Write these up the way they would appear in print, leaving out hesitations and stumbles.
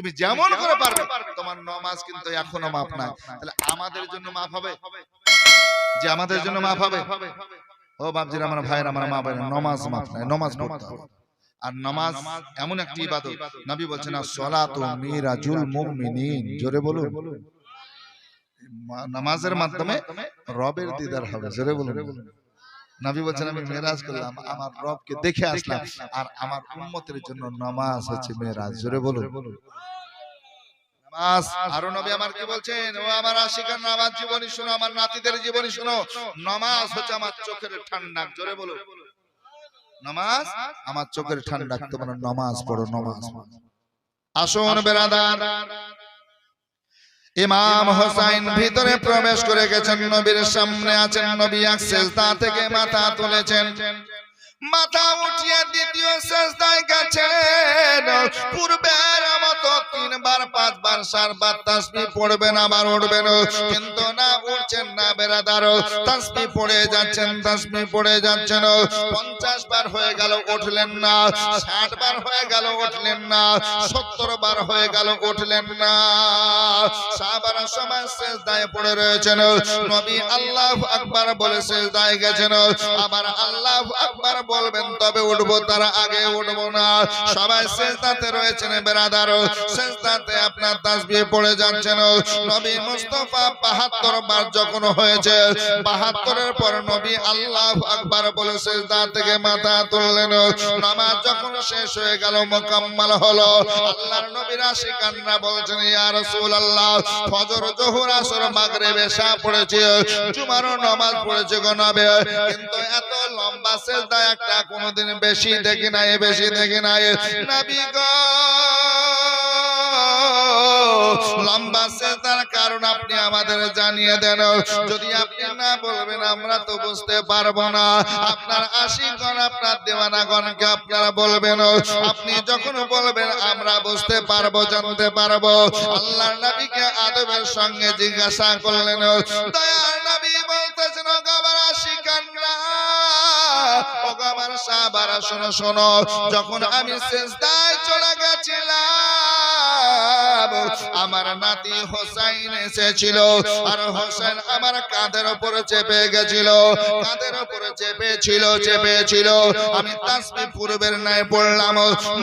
তুমি যেমন করে পারবে, তোমার নামাজ কিন্তু এখনো মাফ নাই। তাহলে আমাদের জন্য মাফ হবে? যে আমাদের জন্য মাফ হবে? ও বাপজিরা, আমার ভাইয়ের, আমার মা ভাইয়ের, নামাজ মাফ নাই, নামাজ পড়তে হবে। আর নামাজ এমন একটি ইবাদত, নবী বলছেন আসসালাতু মিরাজুল মুমিনিন, জোরে বলুন। নামাজের মাধ্যমে রবের দিদার হবে, জোরে বলুন। নবী বলছেন আমি মেরাজ করলাম, আমার রবকে দেখে আসলাম, আর আমার উম্মতের জন্য নামাজ হচ্ছে মেরাজ, জোরে বলুন। নামাজ। আর নবী আমার কি বলছেন, ও আমার আশিকান, আমার জীবনী শোনো, আমার নাতিদের জীবনী শোনো, নামাজ হচ্ছে আমার চোখের ঠান্ডা, জোরে বলুন। নামাজ আমার চোখের ঠান্ডা, তোমরা নামাজ পড়ো, নামাজ। আসুন বেরাদার, ইমাম হোসেন ভিতরে প্রবেশ করে গেছেন, নবীর সামনে আছেন। নবী এক সিজদা থেকে মাথা তুলেছেন, মাথা উঠিয়ে দ্বিতীয় সিজদায় গেছেন। পূর্বের মতো 3 বার 5 বার 7 বার তাসবিহ পড়বেন, আবার উঠবেন, কিন্তু না উঠছেন না বেরাদার। তাসবিহ পড়ে যাচ্ছেন, তাসবিহ পড়ে যাচ্ছেন। 50 বার হয়ে গেল, উঠলেন না। 60 বার হয়ে গেল, উঠলেন না। 70 বার হয়ে গেল, উঠলেন না। সাহাবারা সবাই সিজদায় পড়ে রয়েছেন। নবী আল্লাহু আকবার বলে সিজদায় গেছেন, আবার আল্লাহু আকবার বলবেন তবে উঠবো, তার আগে উঠবো না। সবাই সিজদাতে রয়েছেন বেরাদার, সিজদাতে আপনার তাসবিহ পড়ে যাচ্ছেন। নবী মুস্তাফা 72 বার যখন হয়েছে, 72 পর নবী আল্লাহু আকবার বলে সিজদা থেকে মাথা তুললেন। নামাজ যখন শেষ হয়ে গেল, মুকাম্মাল হলো, আল্লাহর নবীর আশিকানরা বলছেন ইয়া রাসূলুল্লাহ, ফজর, যোহর, আসর, মাগরিব, এশা পড়েছে, জুমারও নামাজ পড়েছে গো নবী, কিন্তু এত লম্বা সিজদা একটা কোনদিন বেশি দেখি নাই, বেশি দেখি নাই নবী গো। লম্বা সিজদার কারণ আপনি আমাদের জানিয়ে দেন। যদি আপনি না বলবেন আমরা তো বুঝতে পারবো না। আপনার আশিকগণ, আপনার দেওয়ানাগণকে আপনারা বলবেন, আপনি যখন বলবেন আমরা বুঝতে পারবো, জানতে পারবো। আল্লাহর নবীকে আদবের সঙ্গে জিজ্ঞাসা করলেন। দয়ার নবী বলতেছেন, ও আমার আশিকানরা, ও আমার সাহাবারা, শোনো শোনো, যখন আমি সিজদায় চলে গেছিলাম, আমার নাতি হোসেন এসেছিল, আর হোসেন আমার কাঁধের উপরে চেপে গেছিল, কাঁধের উপরে চেপেছিল। আমি তাসবিহ পূর্বের ন্যায় পড়লাম,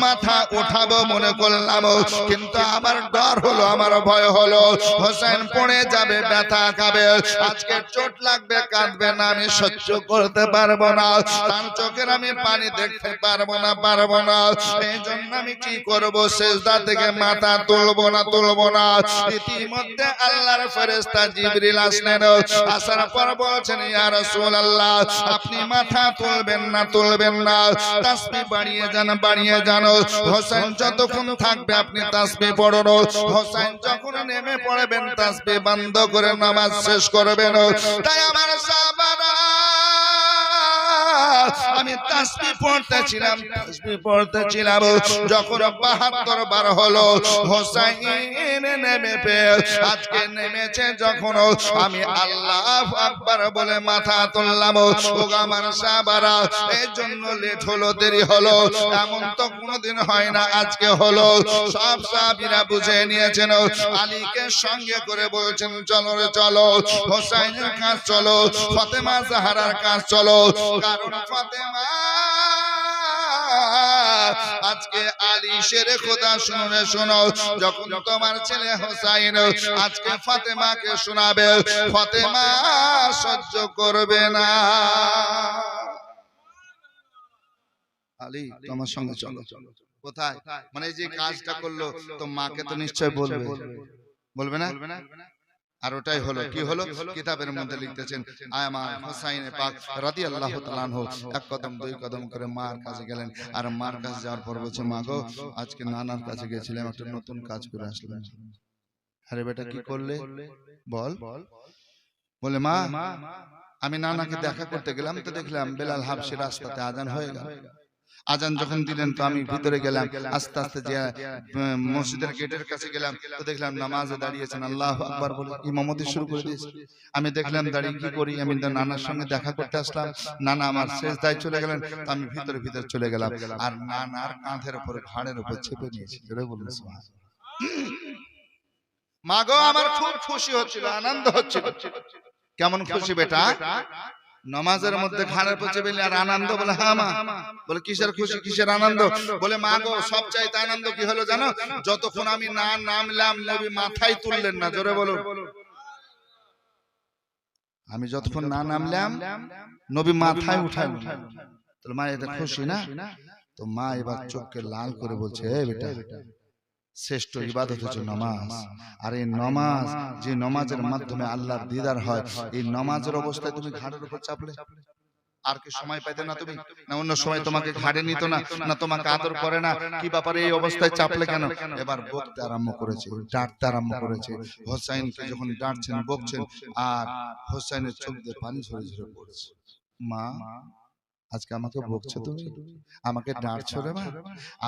মাথা উঠাবো মনে করলাম, কিন্তু আমার ডর হলো, আমার ভয় হলো, হোসেন পড়ে যাবে, ব্যথা খাবে, আজকে চোট লাগবে, কাঁদবে না, আমি সহ্য করতে পারবো না, তার চোখের আমি পানি দেখতে পারবো না। এই জন্য আমি কি করবো, সিজদা থেকে মাথা তুলবো না। ইতিমধ্যে আল্লাহর ফেরেশতা জিবরিল আসলেন। আসার পর বলছেন ইয়া রাসূলুল্লাহ, আপনি মাথা তুলবেন না, তাসবিহ বাড়িয়ে যান। হোসেন যতক্ষণ থাকবে আপনি তাসবিহ পড়ুন, হোসেন যখন নেমে পড়বেন তাসবিহ বন্ধ করে নামাজ শেষ করবেন। তাই আমার সাহাবারা, আমি তাসবিহ পড়তেছিলাম, যখন 72 বার হলো, হোসেন নেমে আজকে নেমেছে যখন, আমি আল্লাহু আকবার বলে মাথা তুললাম। ও আমার সাহাবারা, এই জন্য লেট হলো, দেরি হলো, এমন তো কোনোদিন হয় না, আজকে হলো। সব সাহাবীরা বুঝে নিয়েছেন। আলীকে সঙ্গে করে বলছেন চলো রে চলো, হোসেনের কাজ চলো, ফাতেমা জাহরার কাজ চলো, কারণ ফাতেমা আজকে আলী শেরে খোদা শোনো, যখন তোমার ছেলে হোসেন আজকে ফাতেমাকে শোনাবে, ফাতেমা সহ্য করবে না। আলী তোমার সঙ্গে চলো। কোথায়? মানে যে কাজটা করলো তো মাকে তো নিশ্চয় বলবে না? আর ওটাই হলো, কি হলো, কিতাবের মধ্যে লিখতেছেন আমার হোসেন পাক রাদিয়াল্লাহু তাআলা আনহু 1 কদম 2 কদম করে মার কাছে গেলেন, আর মার কাছে যাওয়ার পর বলছে, মা গো, আজকে নানার কাছে গেছিলাম, একটা নতুন কাজ করে আসলাম। আরে বেটা কি করলে বল? বলে মা, আমি নানাকে দেখা করতে গেলাম, তো দেখলাম বেলাল হাবশী রাস্তাতে আজান হয়ে গেল। আজান যখন দিলেন তো আমি ভিতরে গেলাম, আস্তে আস্তে যে মসজিদের গেটের কাছে গেলাম, তো দেখলাম নামাজে দাঁড়িয়েছেন, আল্লাহু আকবার বলে ইমামতি শুরু করে দিয়েছে। আমি দেখলাম দাঁড়িয়ে কি করি, আমি নানার সঙ্গে দেখা করতে আসলাম, নানা আমার সিজদায় চলে গেলেন, তো আমি ভিতরে চলে গেলাম, আর নানার কাঁধের উপরে, ঘাড়ের উপর চেপে নিয়েছি। বলুন সুবহানাল্লাহ। মা গো আমার খুব খুশি হচ্ছিল, আনন্দ হচ্ছিল। কেমন খুশি বেটা? নামাজের মধ্যে ঘাড়ের উপর চেপে আর আনন্দ? বলে হ্যাঁ মা। বলে কিসের খুশি, কিসের আনন্দ? বলে মা গো সবচাইতে আনন্দ কি হলো জানো? যতক্ষণ আমি না নামলাম নবী মাথায় তুললেন না। জোরে বলুন। আমি যতক্ষণ না নামলাম নবী মাথায় উঠায়। তাহলে মা এটা খুশি না? তো মা এবার চোখকে লাল করে বলছে, এ বেটা শ্রেষ্ঠ ইবাদত হচ্ছে নামাজ। আর এই নামাজ, যে নামাজের মাধ্যমে আল্লাহর দিদার হয়, এই নামাজের অবস্থায় তুমি ঘাড়ের উপর চাপলে আর কি সময় পাইতে না তুমি? না অন্য সময় তোমাকে ঘাড়ে নিত না? না তোমাকে আদর করে না? কি ব্যাপারে এই অবস্থায় চাপলে কেন? এবার বকতে আরম্ভ করেছে, ডাঁটতে আরম্ভ করেছে। হোসাইনকে যখন ডাঁটছেন, বকছেন, আর হোসাইনের চোখ দিয়ে পানি ঝরে ঝরে পড়ছে। মা আজকে আমাকে বকছো তুমি, আমাকে ডাঁটছো রে মা?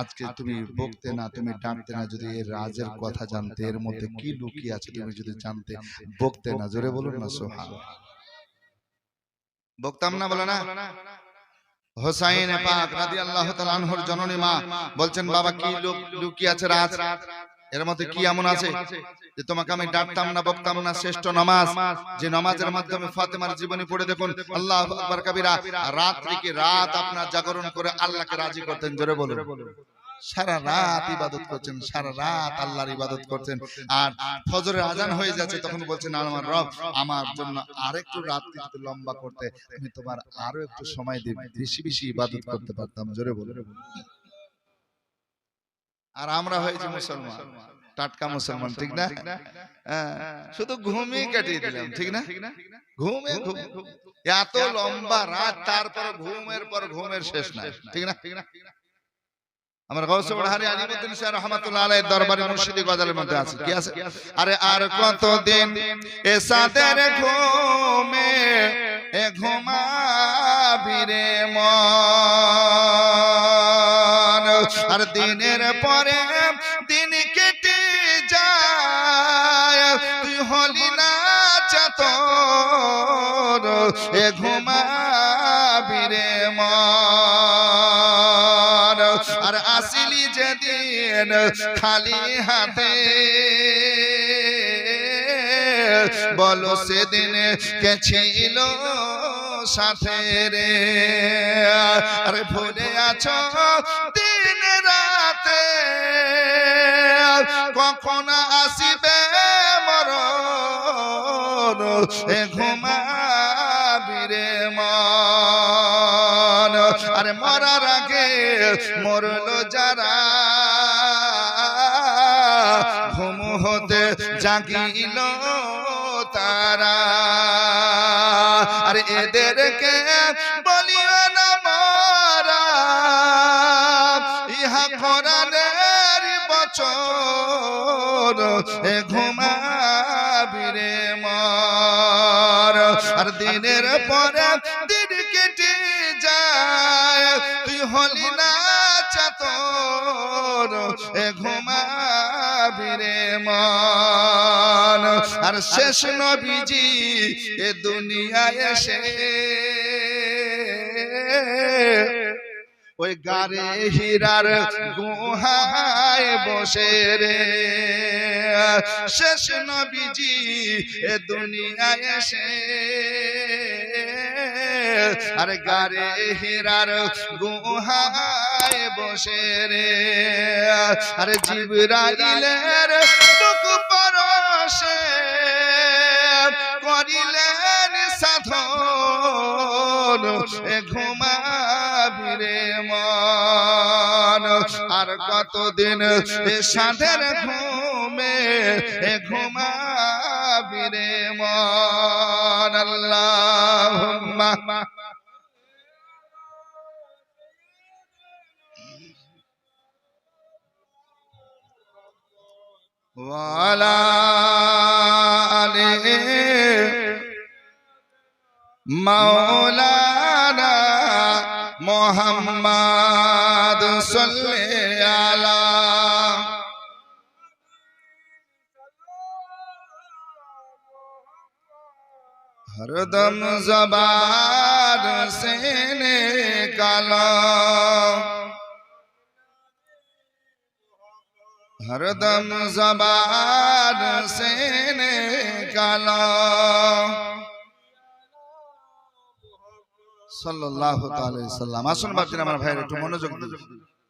আজকে তুমি বকতে না, তুমি ডাঁটতে না, যদি এর রাজের কথা জানতে, এর মধ্যে কি লুকিয়ে আছে তুমি যদি জানতে, বকতে না। জোরে বলুন না সুবহানাল্লাহ। বকতাম না, বলো না। হোসাইন পাক রাদিয়াল্লাহু তাআলা আনহুর জননী মা বলছেন, বাবা কি লুকিয়ে আছে রাজ? এর মধ্যে কি এমন আছে যে তোমাকে আমি ডাকতাম না, বকতাম না? শ্রেষ্ঠ নামাজ, যে নামাজের মাধ্যমে ফাতেমার জীবনী পড়ে দেখুন, আল্লাহু আকবার কবিরা, রাত্রিকে রাত আপনার জাগরণ করে আল্লাহকে রাজি করতেন। জোরে বলুন। সারা রাত ইবাদত করছেন, সারা রাত আল্লাহর ইবাদত করছেন, আর ফজরের আজান হয়ে যাচ্ছে তখন বলছেন, আমার রব আমার জন্য আরেকটু রাত্রি যদি লম্বা করতে, আমি তোমার আরো একটু সময় দিয়ে বেশি বেশি ইবাদত করতে পারতাম। জোরে বলুন। আর আমরা হয়েছি মুসলমান, টাটকা মুসলমান, ঠিক না? শুধু ঘুমিয়ে কাটিয়ে দিলাম, ঠিক না? ঘুমে ঘুম, এত লম্বা রাত, তারপর ঘুমের পর ঘুমের শেষ নাই, ঠিক না? আমার গাউসে বড়হারি আলিমউদ্দিন শাহ রাহমাতুল্লাহ আলাইহির দরবারে মুর্শিদি গজলের মধ্যে আছে, কি আছে? আরে আর কতদিন এ সাদের ঘুমে এ ঘুমাবি রে মন, আর দিনের পরে দিন কেটে যায়, তুই হলি না চাতর এ ঘুমাবি রে মন, আর আসিলি যেদিন খালি হাতে, বলো সেদিন কে ছিল সাথে রে? আরে ভুলে আছো দিন রাতে, কখন আসিবে মরণ এ ঘুমাবি রে মন, আরে মরার আগে মরলো যারা, ঘুম হতে জাগিল তারা, আরে এদেরকে বলিও না মারা, ইহা কোরআনের বচন এ ঘুমাবি রে মর, আর দিনের পরে দিন কেটে যায়, তুই হলি না চাতর এ ঘুমাবি রে মন, আর শেষ নবীজি এ দুনিয়ায় এসে ওই গারে হীরার গুহায় বসে রে, শেষ নবীজি এ দুনিয়ায় এসে আর গারে হীরার গুহায় বসে রে, আর জিবরাইলের বুক পরশে করিলেন সাধন এ ঘুমাবি রে মন, আর কতদিন এ সাধের ঘুমে এ ঘুমাবি রে মন। আল্লাহুম্মা ওয়ালা আলি মাওলানা মুহাম্মদ সাল্লাল্লাহু আলা हरदम ज़बान से निकाला हरदम ज़बान से निकालो सल्लल्लाहु अलैहि वसल्लम। আসুন বাচ্চারা আমার ভাইরা একটু মনোযোগ দিন।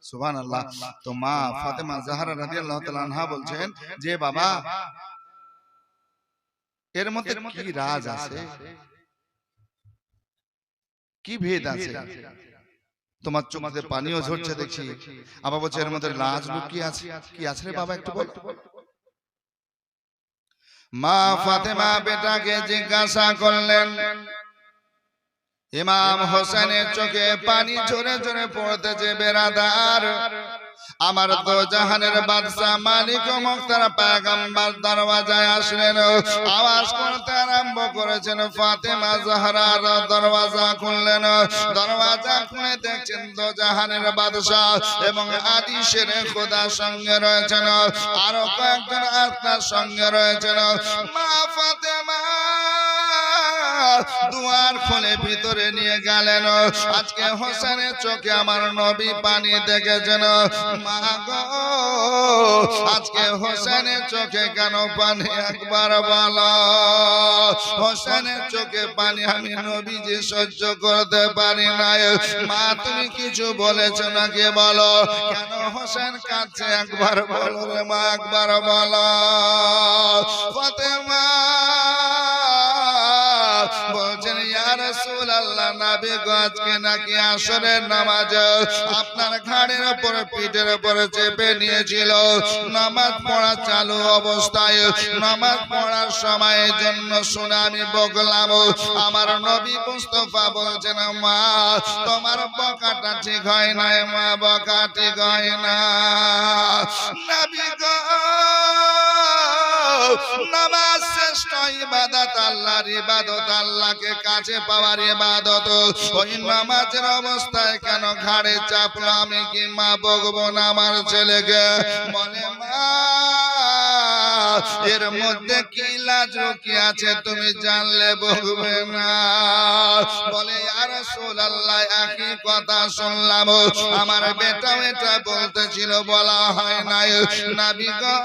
সুবহানাল্লাহ। তো মা ফাতেমা জাহরা রাদিয়াল্লাহু তাআলা আনহা বলছেন যে বাবা এর মধ্যে কি রাজ আছে, কি ভেদ আছে? তোমার চোখ দিয়ে পানিও ঝরছে দেখছি, আবার বলছে এর মধ্যে রাজ লুকিয়ে আছে। কি আছে রে বাবা একটু বল। মা ফাতেমা বেটাকে জিজ্ঞাসা করলেন। ইমাম হোসেনের চোখে পানি ঝরে ঝরে পড়তেছে। বেরাদার, আমার তো জাহানের বাদশা মালিক ও মুক্তার পয়গম্বর দরওয়াজায় আসলেন, আওয়াজ করতে আরম্ভ করেছেন। ফাতেমা জাহরার দরওয়াজা খুললেন। দরওয়াজা খুলে দেখছেন তো জাহানের বাদশা এবং আদি শেরে খোদা সঙ্গে রয়েছেন, আরো কয়েকজন আত্মার সঙ্গে রয়েছেন। মা ফাতেমা দুয়ার খুলে ভিতরে নিয়ে গেলেন। আজকে হোসেনের চোখে আমার নবী পানি দেখেছেন। মা গো, আজকে হোসেনের চোখে কেন পানি একবার বলো। হোসেনের চোখে পানি আমি নবী যে সহ্য করতে পারি না। মা তুমি কিছু বলেছো নাকি বলো, কেন হোসেন কাঁদছে একবার বলো রে মা, একবার বলো। ফাতেমা বলছেন ইয়া রাসূলুল্লাহ, নবী গো আজকে নাকি আসরের নামাজ আপনার ঘাড়ের উপর পিঠের উপরে চেপে নিয়েছিল। নামাজ পড়া চালু অবস্থায় নামাজ পড়ার সময়ের জন্য শুনে আমি বকলাম। আমার নবী মুস্তাফা বলছেন মা তোমার বকাটা ঠিক হয় না মা, বকা ঠিক হয় না। নবী গো নামাজ শ্রেষ্ঠ ইবাদত, আল্লাহর ইবাদত, আল্লাহকে কাছে পাওয়ার ইবাদত। ওই নামাজের অবস্থায় কেন ঘাড়ে চাপলো? আমি কি মা বকবো না আমার ছেলেকে? বলে মা এর মধ্যে কি লাজ কি আছে তুমি জানলে বকবে না। বলে ইয়া রাসূলুল্লাহ একই কথা শুনলাম, আমার বেটাও এটা বলতেছিল, বলা হয় নাই। নবী গো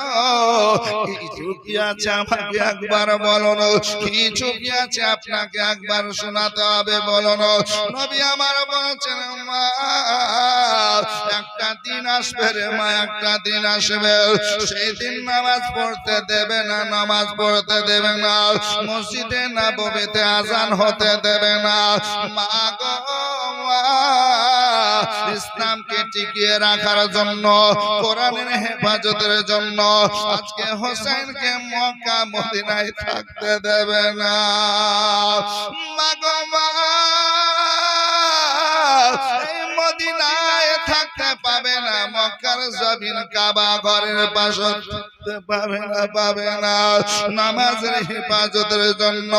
কিছু কি আছে আমাকে একবার বলুন, কিছু কি আছে আপনাকে একবার শোনাতে হবে বলুন। নবী আমার বলছেন মা একটা দিন আসবে রে মা, একটা দিন আসবে, সেই দিন নামাজ পড়তে দেবে না, নামাজ পড়তে দেবে না, মসজিদে নববীতে আজান হতে দেবে না। মা গো ইসলামকে টিকিয়ে রাখার জন্য, কোরআনের হেফাজতের জন্য আজকে হোসেনকে মক্কা মদিনায় থাকতে দেবে না। মা গো মা মদিনায় থাকতে পাবে না, মক্কার জমিন কাবা ঘরের পাশে পাবে না, পাবে না। নামাজের হেফাজতের জন্য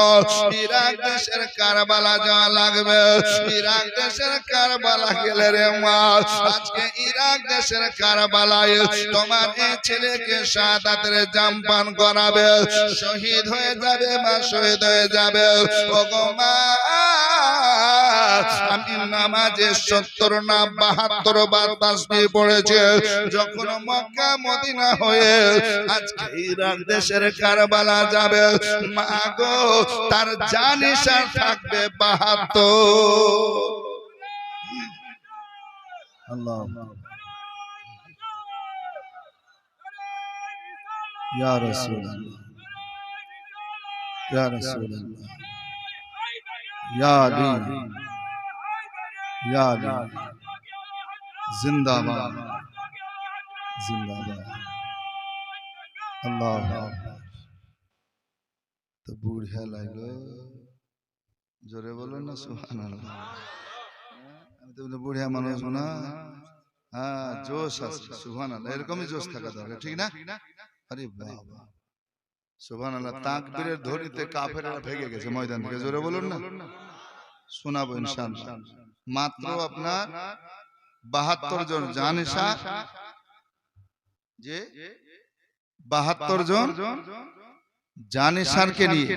ইরাক দেশের কারবালা যাওয়া লাগবে। ইরাক দেশের কারবালা গেলে রে মা আজকে ইরাক দেশের কারবালায় তোমার এই ছেলেকে শাহাদাতের জাম পান করাবে, শহীদ হয়ে যাবে মা, শহীদ হয়ে যাবে। ও গো মা আমি নামাজে ৭০ না ৭২ বার তাসবিহ পড়েছে। যখন মক্কা মদিনা হয়ে আজকে ইরাক দেশের কারবালা যাবে, মা গো তার জানিশান থাকবে ৭২। আল্লাহ ইয়া রাসূলুল্লাহ, ইয়া রাসূলুল্লাহ, ইয়া আলী, ইয়া আলী জিন্দাবাদ, জিন্দাবাদ। আল্লাহ তো বুড়া লাগলো, জোরে বলো না সুবহানাল্লাহ। আমি তো বুড়া মানুষ না, হ্যাঁ জোশ আছে সুবহানাল্লাহ, এরকমই জোশ থাকা দরকার, ঠিক না? আরে বাবা সুবহানাল্লাহ, তাকবীরের ধ্বনিতে কাফেররা ভেগে গেছে ময়দান থেকে, জোরে বলুন না। শোনাবো ইনশাআল্লাহ। মাত্র আপনার ৭২ জন জানিশা, যে ৭২ জন জানিশারকে নিয়ে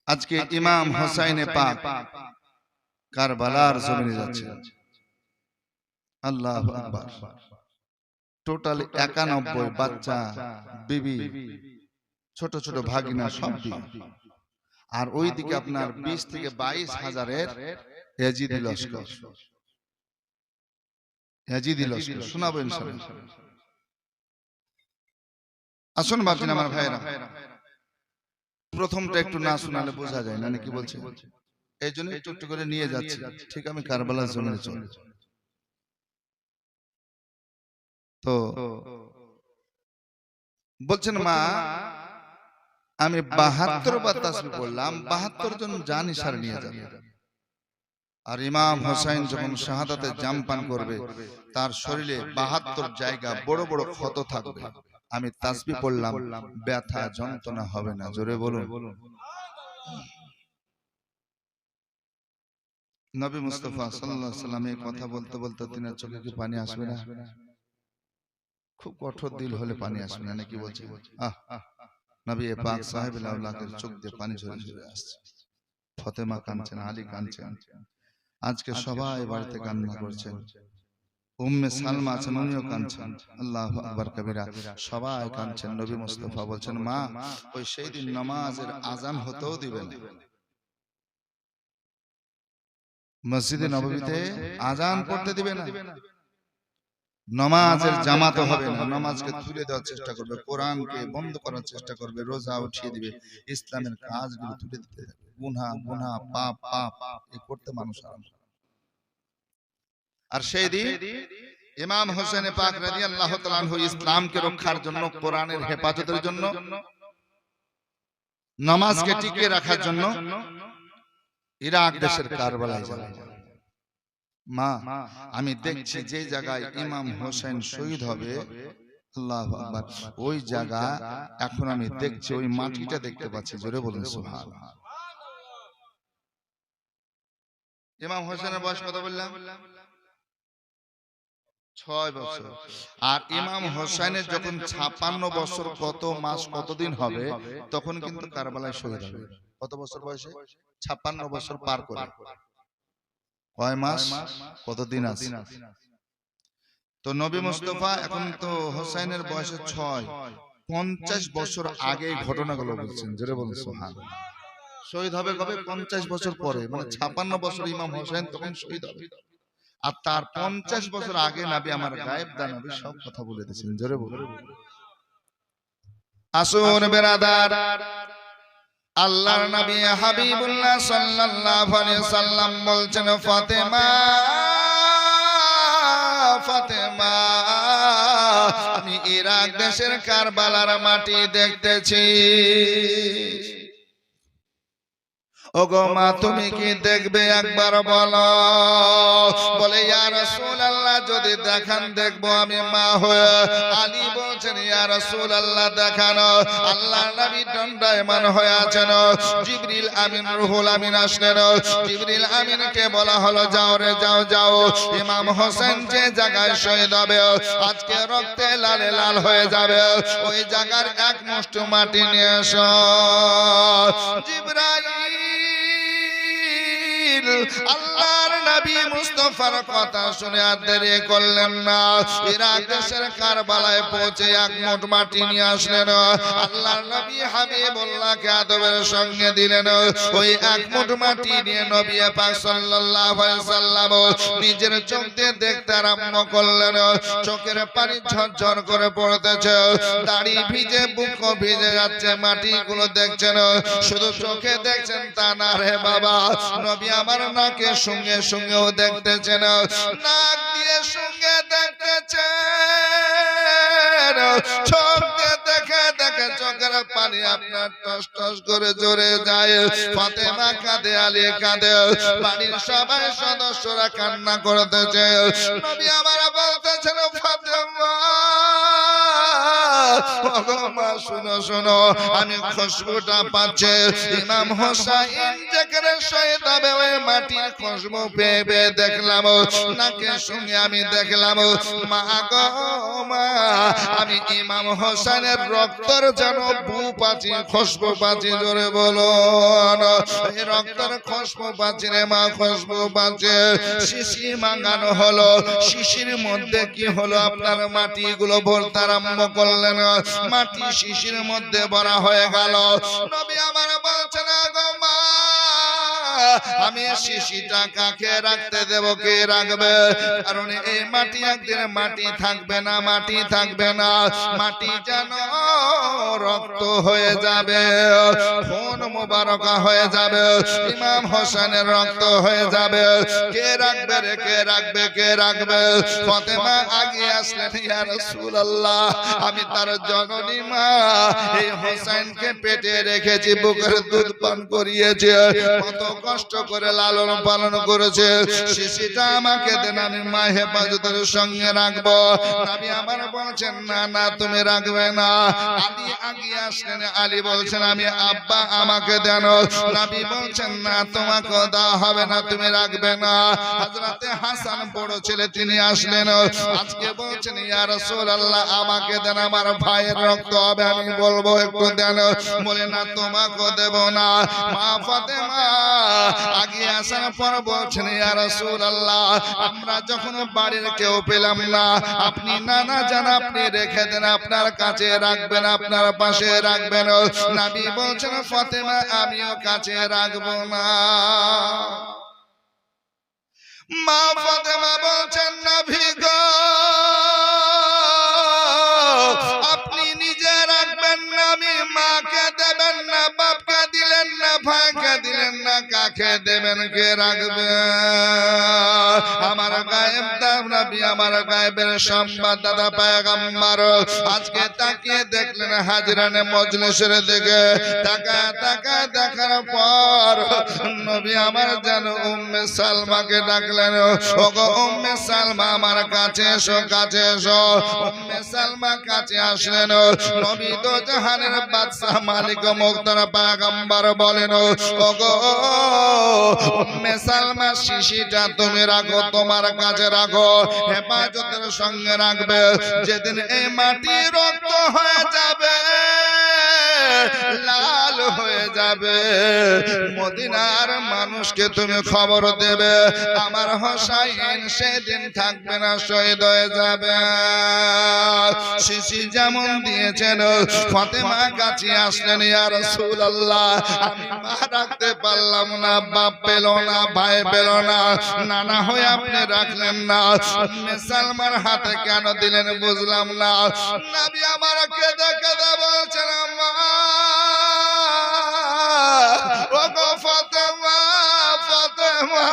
আজকে ইমাম হোসাইনে পাক কারবালার জমিনে যাচ্ছে। আল্লাহু আকবার। টোটাল 91 বাচ্চা, বিবি, ছোট ছোট ভাগিনা সব বিয়ে। আর ওইদিকে আপনার 20 থেকে 22 হাজারের ইয়াজিদি লস্কর। ইয়াজিদি লস্কর শোনাবো ইনশাআল্লাহ। আসুন বাপজিন আমার ভাইরা, প্রথমটা একটু না শোনালে বোঝা যায় না, কি বলছে, এই জন্য একটু একটু করে নিয়ে যাচ্ছি। ঠিক আমি কারবালার জমিনে চলে। তো বলছেন মা আমি 72 বার তাসবিহ পড়লাম, 72 জন জান ইশারা নিয়ে যাবে। আর ইমাম হোসেন যখন শাহাদাতে জাম পান করবে তার শরীরে 72 জায়গা বড় বড় ক্ষত থাকবে। আমি তাসবিহ পড়লাম, ব্যথা যন্ত্রণা হবে না। জোরে বলুন। নবী মুস্তাফা সাল্লাল্লাহু আলাইহি সাল্লাম এই কথা বলতে বলতে তিনার চোখে কি পানি আসবে না? খুব কঠোর দিল হলে পানি আসবে না, নাকি বলছে? নবী পাক সাহেবুল আওলাদের চোখ দিয়ে পানি ঝরে ঝরে আসছে। ফাতেমা কাঁদছেন, আলী কাঁদছেন। আজকে সবাই বাড়িতে কান্না করছেন। উম্মে সালমা আছেন, উনিও কাঁদছেন। আল্লাহু আকবার কবিরা, সবাই কাঁদছেন। নবী মুস্তাফা বলছেন মা ওই সেই দিন নামাজের আজান হতেও দিবেন, মসজিদে নববীতে আজান পড়তে দিবে না, নামাজের জামাত হবে না, নামাজকে তুলে দেওয়ার চেষ্টা করবে, কোরআনকে বন্ধ করার চেষ্টা করবে, রোজা উঠিয়ে দিবে, ইসলামের কাজগুলো তুলে দিতে থাকবে। গুনাহ গুনাহ পাপ পাপ এ করতে মানুষ আরম্ভ। আর সেই দিন ইমাম হোসেন পাক রাদিয়াল্লাহু তাআলা আনহু ইসলামকে রক্ষার জন্য, কোরআনের হেফাজতের জন্য, নামাজকে টিকিয়ে রাখার জন্য ইরাক দেশের কারবালায় যাবেন। মা আমি দেখছি যে জায়গায় ইমাম হোসেন শহীদ হবে, আল্লাহু আকবার, ওই জায়গা এখন আমি দেখছি, ওই মাটিটা দেখতে পাচ্ছি। জোরে বলুন সুবহানাল্লাহ। ইমাম হোসেনের বয়স কত বললাম? 6 বছর। আর ইমাম হোসেনের যখন 56 বছর কত মাস কতদিন হবে তখন কিন্তু কারবালায় শহীদ হবে। কত বছর বয়সে? 56 বছর পার করে। কয় মাস কতদিন আছে? তো নবী মুস্তাফা এখন তো হোসেনের বয়সে 6, 50 বছর আগে ঘটনাগুলো বলছেন। জোরে বলুন সুবহানাল্লাহ। শহীদ হবে কবে? 50 বছর পরে, মানে 56 বছর ইমাম হোসেন তখন শহীদ হবে। আর তার 50 বছর আগে নবী আমার গায়েব দা নবী সব কথা বলে দিয়েছেন। জোরে বলুন। আসুন বেরাদার, আল্লাহর নবী হাবিবুল্লাহ সাল্লাল্লাহু আলাইহি সাল্লাম বলছেন ফাতেমা ফাতেমা আমি ইরাক দেশের কারবালার মাটি দেখতেছি। ওগো মা তুমি কি দেখবে একবার বলো? বলে ইয়া রাসূলুল্লাহ যদি দেখান দেখবো আমি মা হয়ে। আলী বলছেন ইয়া রাসূলুল্লাহ দেখানো। আল্লাহর নবী দণ্ডায়মান হয়ে আছেন। জিবরিল আমিন রুহুল আমিন আসলেন। জিবরিল আমিনকে বলা হলো যাও রে যাও যাও, ইমাম হোসেন যে জায়গায় শহীদ হবে আজকে রক্তে লালে লাল হয়ে যাবে, ওই জায়গার এক মুষ্ঠ মাটি নিয়ে এসো। জিবরাইল আল্লাহর নবী মুস্তাফার কথা শুনে আর দেরি করলেন না, ইরাক দেশের কারবালায় পৌঁছে এক মুঠ মাটি নিয়ে আসলেন। আল্লাহর নবী হাবিবুল্লাহকে আদবের সঙ্গে দিলেন। ওই এক মুঠ মাটি নিয়ে নবী পাক সাল্লাল্লাহু আলাইহি সাল্লাম নিজের চোখ দিয়ে দেখতে আরম্ভ করলেন। চোখের পানি ঝরঝর করে পড়তেছে, দাড়ি ভিজে বুক ভিজে যাচ্ছে, মাটিগুলো দেখছেন, শুধু চোখে দেখছেন তা না রে বাবা, নবী আমার নাকের সঙ্গে সঙ্গেও দেখতেছেন, নাক দিয়ে সঙ্গে দেখতেছেন, চোখ দিয়ে দেখে দেখে চোখের পানি আপনার টস টস করে জোরে যায়। ফাতেমা কাঁদে, আলী কাঁদে, বাড়ির সবাই সদস্যরা কান্না করতেছে। নবী আমার বলতেছেন ফাতেমা মা শুনো শুনো, আমি খুশবুটা পাচ্ছি। ইমাম হোসেন যেখানে শহীদ হবে ওই মাটির খুশবু পেয়ে পেয়ে দেখলাম, নাকে শুনে আমি দেখলাম, মা গো মা, আমি ইমাম হোসেনের রক্তের যেন বু পাচ্ছি, খুশবু পাচ্ছি। জোরে বলো, এই রক্তের খুশবু পাচ্ছি রে মা, খুশবু পাচ্ছি। শিশি মাঙ্গানো হলো, শিশির মধ্যে কি হলো, আপনার মাটিগুলো ভরতে আরম্ভ করলেন, মাটি শিশির মধ্যে ভরা হয়ে গেল। নবী আমার বলছেন, গো মা, আমি শিশিটা কাকে রাখতে দেব, কে রাখবে? কারণ এই মাটি একদিন মাটি থাকবে না, মাটি থাকবে না, মাটি যেন রক্ত হয়ে যাবে, খুন মুবারকা হয়ে যাবে, ইমাম হোসেনের রক্ত হয়ে যাবে। কে রাখবে রে, কে রাখবে, কে রাখবে? ফাতেমা আগে আসলেন, ইয়া রাসূলুল্লাহ, আমি তার জননী মা, এই হোসেনকে পেটে রেখেছি, বুকের দুধ পান করিয়েছি, কত কষ্ট করে লালন পালন করেছে, শিশিটা আমাকে দেন, আমি মা হেফাজতের সঙ্গে রাখবো। নবী আমার বলছেন, না না, তুমি রাখবে না। আলী আগে আসলেন, আলী বলছেন, আমি আব্বা, আমাকে দেন। নবী বলছেন, না, তোমাকে দেওয়া হবে না, তুমি রাখবে না। হযরতে হাসান বড় ছেলে, তিনি আসলেন, আজকে বলছেন, ইয়া রাসূলুল্লাহ, আমাকে দেন, আমার ভাইয়ের রক্ত হবে, আমি বলবো একটু দেন। বলে, না, তোমাকে দেব না। মা ফাতেমা আগে আসার পর বলছেন, ইয়া রাসূলুল্লাহ, আমরা যখন বাড়ির কেউ পেলাম না, আপনি নানা জান, আপনি রেখে দেন, আপনার কাছে রাখবেন, আপনার পাশে রাখবেন। নবী বলছেন, ফাতেমা, আমিও কাছে রাখবো না। মা ফাতেমা বলছেন, নবী গো, আপনি নিজে রাখবেন না, আমি মাকে দেবেন না, বাপকে দিলেন না, ভাইকে দিলেন না, কাকে দেবেন, কে রাখবে? আমার গায়েব নবী, আমার গায়েবের সংবাদদাতা পয়গম্বর আজকে তাকিয়ে দেখলেন হাজরানে মজলিসের দিকে, তাকায় তাকায় দেখার পর নবী আমার যেন উম্মে সালমাকে ডাকলেন, ওগো উম্মে সালমা, আমার কাছে এসো, কাছে এসো। উম্মে সালমা কাছে আসলেন। নবী তো জাহানের বাদশা, মালিক মুক্তার পয়গম্বর বলেন, ওগো উম্মে সালমা, শিশিটা তুমি রাখো, তোমার কাছে রাখো, হেফাজতের সঙ্গে রাখবে। যেদিন এই মাটি রক্ত হয়ে যাবে, লাল হয়ে যাবে, মদিনার মানুষকে তুমি খবর দেবে, আমার হোসাইন সেদিন থাকবে না, শহীদ হয়ে যাবে। শিশি যেমন দিয়েছেন, ফাতেমা কাছে আসলেন, ইয়া রাসূলুল্লাহ, আমি মা রাখতে পারলাম না, বাপ পেল না, ভাই পেল না, নানা হয়ে আপনি রাখলেন না, উম্মে সালমার হাতে কেন দিলেন, বুঝলাম না। নবী আমার কেঁদে কেঁদে বলছেন, মা, ওগো ফাতেমা, ফাতেমা,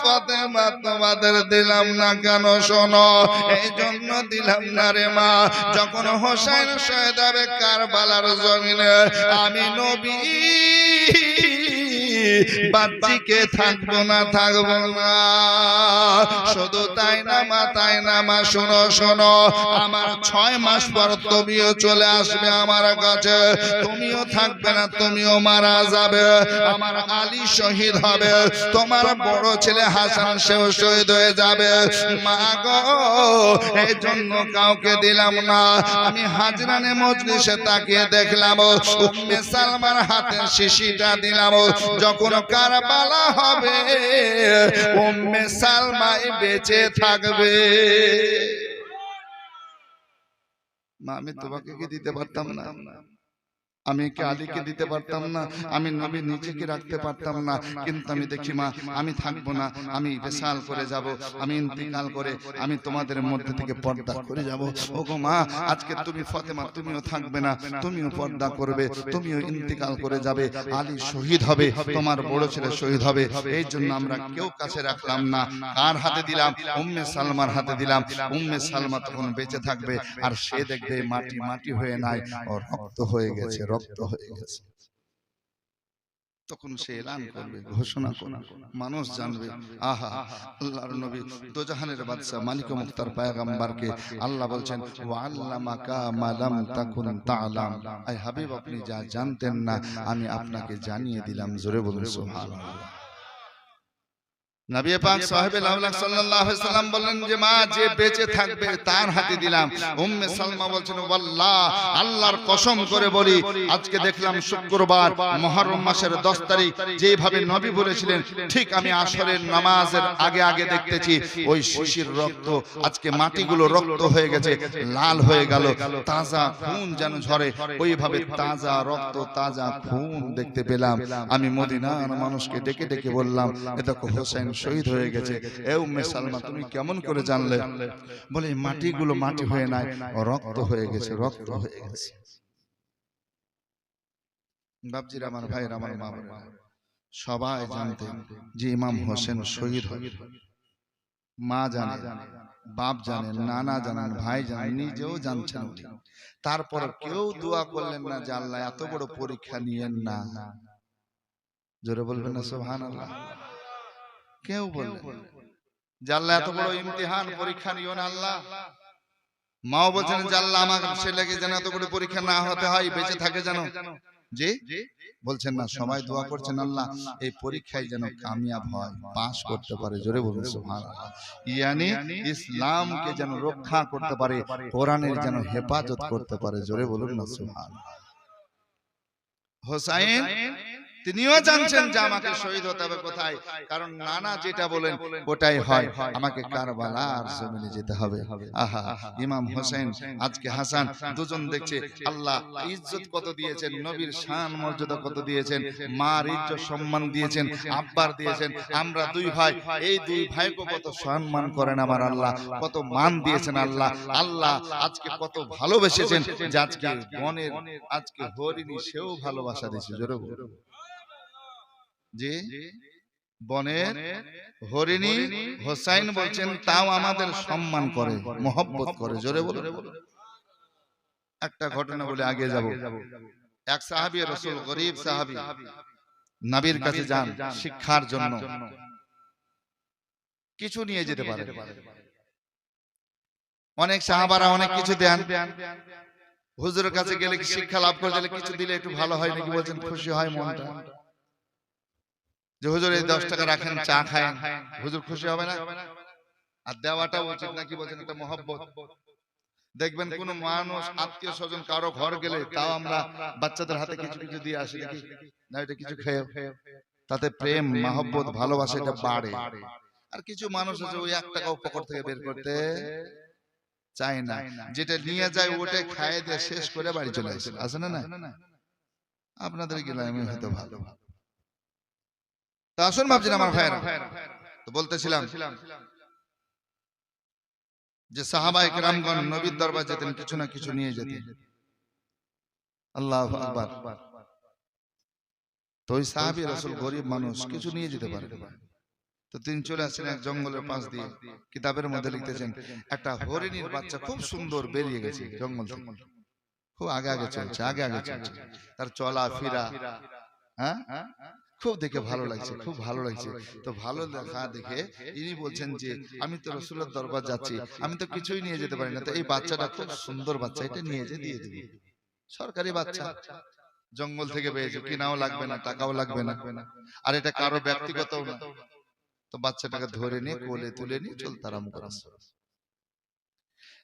ফাতেমা, তোমাদের দিলাম না কেন? শোনো, এই জন্য দিলাম না রে মা, যখন হোসেন শহীদ হবে কারবালার জমিনে, আমি নবী বাচ্চিকে থাকবো না, থাকবো না। শুধু তাই না মা, তাই না মা, শোনো শোনো, আমার 6 মাস পর তুমিও চলে আসবে আমার কাছে, তুমিও থাকবে না, তুমিও মারা যাবে। আমার আলী শহীদ হবে, তোমার বড় ছেলে হাসান সেও শহীদ হয়ে যাবে। মা গো, এই জন্য কাউকে দিলাম না। আমি হাজরানে মজলিসে তাকিয়ে দেখলাম, উম্মে সালমার হাতে শিশিটা দিলাম, যখন কারবালা হবে উম্মে সালমাই বেঁচে থাকবে। মা, আমি তোমাকে কি দিতে পারতাম না? আমি কি আলীকে দিতে পারতাম না? আমি নবী নিজেকে রাখতে পারতাম না? কিন্তু আমি দেখি মা, আমি থাকবো না, আমি বেসাল করে যাব, আমি ইন্তিকাল করে আমি তোমাদের মধ্যে থেকে পর্দা করে যাব। ওগো মা, আজকে তুমি ফাতেমা, তুমিও থাকবে না, তুমিও পর্দা করবে, তুমিও ইন্তিকাল করে যাবে, আলী শহীদ হবে, তোমার বড় ছেলে শহীদ হবে। এই জন্য আমরা কেউ কাছে রাখলাম না। কার হাতে দিলাম? উম্মে সালমার হাতে দিলাম। উম্মে সালমা তখন বেঁচে থাকবে, আর সে দেখবে মাটি মাটি হয়ে নাই, ও রক্ত হয়ে গেছে, রক্ত হয়ে গেছে। তখন সে এলান করবে, ঘোষণা করবে, মানুষ জানবে, আহা আল্লাহর নবী দোজাহানের বাদশা মালিক মুক্তার পয়গম্বরকে আল্লাহ বলছেন ওয়া আল্লামাকা মা লাম তাকুন তা'লাম, আই হাবিব আপনি যা জানতেন না আমি আপনাকে জানিয়ে দিলাম। জোরে বলুন সুবহানাল্লাহ। নবী পাক সাহেবে লাউলাক সাল্লাল্লাহু আলাইহি সাল্লাম বললেন যে মা যে বেঁচে থাকবে তার হাতে দিলাম। উম্মে সালমা বলছেন ওয়াল্লাহ আল্লাহর কসম করে বলি আজকে দেখলাম শুক্রবার মুহররম মাসের 10 তারিখ যেভাবে নবী বলেছিলেন ঠিক আমি আসরের নামাজের আগে আগে দেখতেছি ওই শিশির রক্ত আজকে মাটিগুলো রক্ত হয়ে গেছে, লাল হয়ে গেল, তাজা খুন যেন ঝরে ওইভাবে তাজা রক্ত তাজা খুন দেখতে পেলাম। আমি মদিনার মানুষকে ডেকে ডেকে বললাম এ দেখো হোসেন শহীদ হয়ে গেছে। এ উম্মে সালমা তুমি কেমন করে জানলে? বলে মাটিগুলো মাটি হয়ে নাই, রক্ত হয়ে গেছে, রক্ত হয়ে গেছে। বাপজির আমার ভাইয়ের আমার মা সবাই জানতেন যে ইমাম হোসেন শহীদ হবে। মা জানে, বাপ জানেন, নানা জানেন, ভাই জানেন, নিজেও জানছেন। তারপর কেউ দোয়া করলেন না যে আল্লাহ এত বড় পরীক্ষা নিয়েন না। জোরে বলবেন না সুবহানাল্লাহ। কেউ বললেন যে আল্লাহ এত বড় ইমতিহান পরীক্ষা নিও না আল্লাহ। মাও বলছেন যে আল্লাহ আমার ছেলেকে যেন এত বড় পরীক্ষা না হতে হয়, বেঁচে থাকে যেন। জি বলছেন না, সবাই দোয়া করছেন আল্লাহ এই পরীক্ষায় যেন কামিয়াব হয়, পাস করতে পারে। জোরে বলুন সুবহানাল্লাহ। ইয়ানি ইসলামকে যেন রক্ষা করতে পারে, কোরআনের যেন হেফাজত করতে পারে। জোরে বলুন না সুবহানাল্লাহ। হোসেন তিনিও জানছেন যে আমাকে শহীদ হতে হবে কোথায়, কারণ নানা যেটা বলেন ওটাই হয়, আমাকে কারবালার জমিনে যেতে হবে। আহা ইমাম হোসেন আজকে হাসান দুজন দেখছে আল্লাহ ইজ্জত কত দিয়েছেন, নবীর শান মর্যাদা কত দিয়েছেন, মার ইজ্জত সম্মান দিয়েছেন, আব্বার দিয়েছেন। আমরা দুই ভাই, এই দুই ভাইকে কত সম্মান করেন আমার আল্লাহ, কত মান দিয়েছেন আল্লাহ। আল্লাহ আজকে কত ভালোবেসেছেন যে আজকে বনের আজকে হরিণী সেও ভালোবাসা দিয়েছে। জোরে বলুন জি বনের হরিণী হোসাইন বলছেন তাও আমাদের সম্মান করে, মহব্বত করে। জোরে বলুন। একটা ঘটনা বলে আগে যাব। এক সাহাবী রাসূল, গরীব সাহাবী, নবীর কাছে যান শিক্ষার জন্য, কিছু নিয়ে যেতে পারে। অনেক সাহাবারা অনেক কিছু দেন, হুজুরের কাছে গেলে শিক্ষা লাভ করে দিলে কিছু দিলে একটু ভালো হয় নাকি, বলছেন খুশি হয় মনটা যে হুজুর এই 10 টাকা রাখেন চা খায়, হুজুর খুশি হবে না? আর দেওয়াটা উচিত নাকি, বলছেন এটা মহব্বত। দেখবেন কোন মানুষ আত্মীয় স্বজন কারো ঘর গেলে তাও আমরা বাচ্চাদের হাতে কিছু কিছু দিয়ে আসি নাকি, না এটা কিছু খেয়ে, তাতে প্রেম মহব্বত ভালোবাসা এটা বাড়ে। আর কিছু মানুষ আছে ওই 1 টাকাও পকেট থেকে বের করতে চায় না, যেটা নিয়ে যায় ওটা খায় দিয়ে শেষ করে বাড়ি চলে আসে। আছে না? না আপনাদের গ্রামে হয়তো ভালো। তা আসুন ভাবছেন আমার ভাইরা, তো বলতেছিলাম যে সাহাবায়ে কেরামগণ নবীর দরবার যেতেন, কিছু না কিছু নিয়ে যেতেন। আল্লাহু আকবার। তো ওই সাহাবী রাসূল গরীব মানুষ, কিছু নিয়ে যেতে পারেন। তো তিনি চলে আসেন এক জঙ্গলের পাশ দিয়ে। কিতাবের মধ্যে লিখতেছেন একটা হরিণীর বাচ্চা খুব সুন্দর বেরিয়ে গেছে জঙ্গল থেকে, খুব আগে আগে চলছে, আগে আগে চলছে, তার চলা ফিরা হ্যাঁ খুব দেখে ভালো লাগছে, খুব ভালো লাগছে। তো ভালো দেখা দেখে ইনি বলছেন যে আমি তো রাসূলের দরবার যাচ্ছি, আমি তো কিছুই নিয়ে যেতে পারি না, তো এই বাচ্চাটা খুব সুন্দর বাচ্চা, এটা নিয়ে যে দিয়ে দিবি। সরকারি বাচ্চা, জঙ্গল থেকে পেয়েছে, কিনাও লাগবে না, টাকাও লাগবে না, আর এটা কারো ব্যক্তিগতও না। তো বাচ্চাটাকে ধরে নিয়ে কোলে তুলে নিয়ে চলতে আরম্ভ করেছে।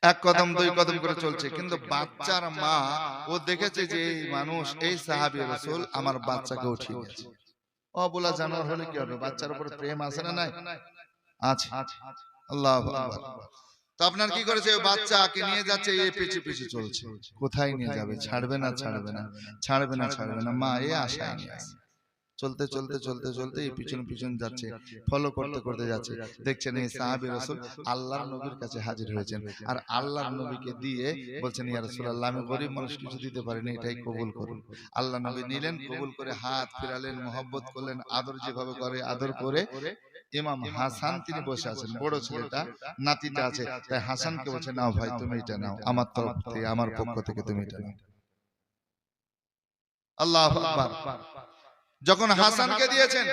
এক কদম দুই কদম করে চলছে, কিন্তু বাচ্চার মা ও দেখেছে যে এই মানুষ, এই সাহাবী রাসূল আমার বাচ্চাকে উঠিয়ে নিয়েছে। অবলা জানোয়ার হলে কি হবে, বাচ্চার উপরে প্রেম আছে না নাই? আছে। আল্লাহু আকবার। তো আপনার কি করেছে, ওই বাচ্চাকে নিয়ে যাচ্ছে, এই পিছে পিছে চলছে, কোথায় নিয়ে যাবে, ছাড়বে না ছাড়বে না, ছাড়বে না ছাড়বে না, মা এই আশায় নিয়ে আসে। চলতে চলতে চলতে চলতে এই পিছন পিছন যাচ্ছে, ফলো করতে করতে যাচ্ছে। দেখছেন এই সাহাবী রাসূল আল্লাহর নবীর কাছে হাজির হয়েছেন, আর আল্লাহর নবীকে দিয়ে বলছেন ইয়া রাসূলুল্লাহ আমি গরীব মানুষ, কিছু দিতে পারিনি, এটাই কবুল করুন। আল্লাহ নবী নিলেন, কবুল করে হাত ফিরালেন, মহব্বত করলেন, আদর যেভাবে করে আদর করে। ইমাম হাসান তিনি বসে আছেন, বড় ছেলেটা নাতিটা আছে, তাই হাসানকে বলছে নাও ভাই তুমি এটা নাও, আমার তরফ থেকে, আমার পক্ষ থেকে তুমি এটা নাও। আল্লাহু আকবার। যখন হাসানকে দিয়েছেন,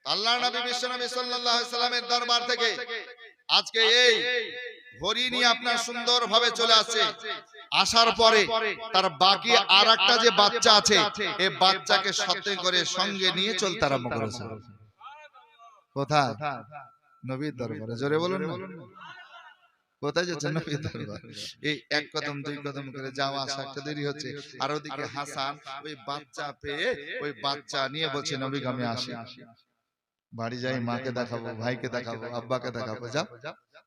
আল্লাহর নবী বিশ্বনবী সাল্লাল্লাহু আলাইহি সাল্লামের দরবার থেকে আজকে এই হরিণী আপনার সুন্দরভাবে চলে আসছে। আসার পরে তার বাকি আরেকটা যে বাচ্চা আছে, এই বাচ্চাকে সাথে করে সঙ্গে নিয়ে চলতে আরম্ভ করেছে। কোথায়? নবীর দরবারে। জোরে বলুন না, কোথায় যাচ্ছেন? নবীর দরবার। এই এক কদম দুই কদম করে যাওয়া আসা একটা দেরি হচ্ছে, আর ওদিকে হাসান ওই বাচ্চা পেয়ে ওই বাচ্চা নিয়ে বলছে নবী আমি আসি, বাড়ি যাই, মাকে দেখাবো, ভাইকে দেখাবো, আব্বাকে দেখাবো। যা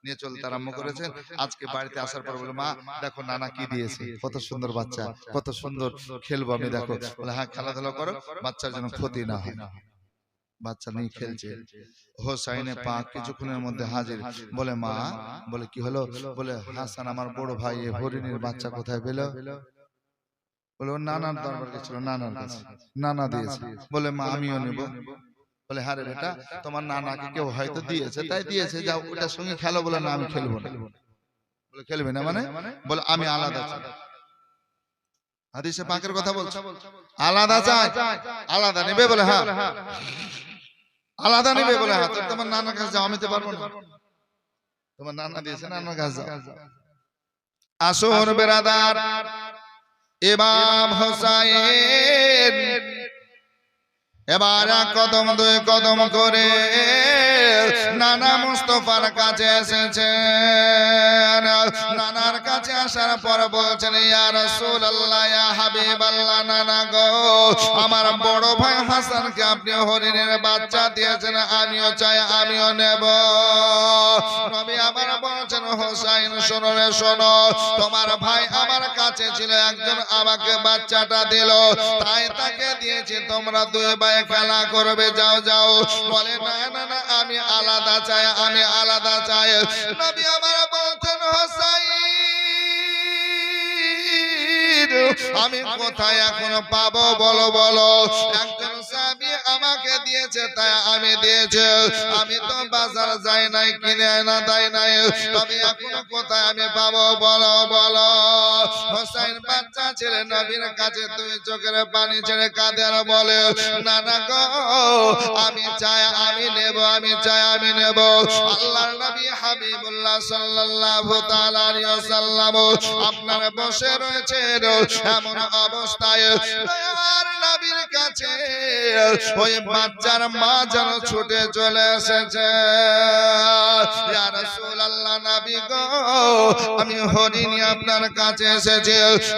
নিয়ে চলতে আরম্ভ করেছেন। আজকে বাড়িতে আসার পর বলে মা দেখো নানা কি দিয়েছে, কত সুন্দর বাচ্চা, কত সুন্দর খেলবো আমি, দেখো। বলে হ্যাঁ খেলাধুলা করো, বাচ্চার যেন ক্ষতি না হয়। বাচ্চা নিয়ে খেলছে। হোসাইনে পাক কিছুক্ষণের মধ্যে হাজির। বলে মা, বলে কি হলো? বলে হাসান আমার বড় ভাই এই হরিণীর বাচ্চা কোথায় পেল? বলে ও নানার দরবার গেছিল, নানার কাছে, নানা দিয়েছে। বলে মা আমিও নেব। বলে হ্যাঁ রে বেটা, তোমার নানাকে কেউ হয়তো দিয়েছে, তাই দিয়েছে, যাও ওটার সঙ্গে খেলো। বলে না আমি খেলবো না। বলে খেলবে না মানে? বলে আমি আলাদা চাই। হাদিসে পাকের কথা বলছে, আলাদা চাই, আলাদা নেবে। বলে হ্যাঁ আলাদা নেবে। বলে হ্যাঁ তোমার নানার কাছে যাও, আমি তো পারবো না, তোমার নানা দিয়েছে, নানার কাছে যাও। আসুন বেরাদার, ইমাম হোসাইন এবার এক কদম দুই কদম করে নানা মুস্তাফার কাছে এসেছেন। নানার কাছে আসার পর বলছেন ইয়া রাসূলুল্লাহ, ইয়া হাবিবাল্লাহ, নানা গো আমার বড় ভাই হাসানকে আপনি হরিণের বাচ্চা দিয়েছেন, আমিও চাই, আমিও নেব। নবী আমার বলছেন হোসাইন শোনো রে শোনো, তোমার ভাই আমার কাছে ছিল, একজন আমাকে বাচ্চাটা দিল, তাই তাকে দিয়েছি, তোমরা দুই ভাই খেলা করবে, যাও যাও। বলে না না না আমি আলাদা চাই, আমি আলাদা চাই। নবী আমার বলছেন হোসাইন আমি কোথায় এখন পাবো বলো বলো? একজন সাহাবী আমাকে দিয়েছে তাই আমি দিয়েছি, আমি তো বাজার যাই নাই, কিনে না দেয় নাই, তবে এখন কোথায় আমি পাবো বলো বলো? হোসাইন বাচ্চা ছেলে নবীর কাছে তুই চোখের পানি ছেড়ে কাঁদে আর বলে নানা গো আমি চাই, আমি নেব, আমি চাই, আমি নেব। আল্লাহর নবী হাবিবুল্লাহ সাল্লাল্লাহু তাআলা আলাইহি ওয়াসাল্লাম আপনার বসে রয়েছেন, এমন অবস্থায় দয়ার নবীর কাছে ওই বাচ্চার মা যেন ছুটে চলে এসেছে। ইয়া রাসূলুল্লাহ, নবী গো আমি হরিণী আপনার কাছে এসেছি।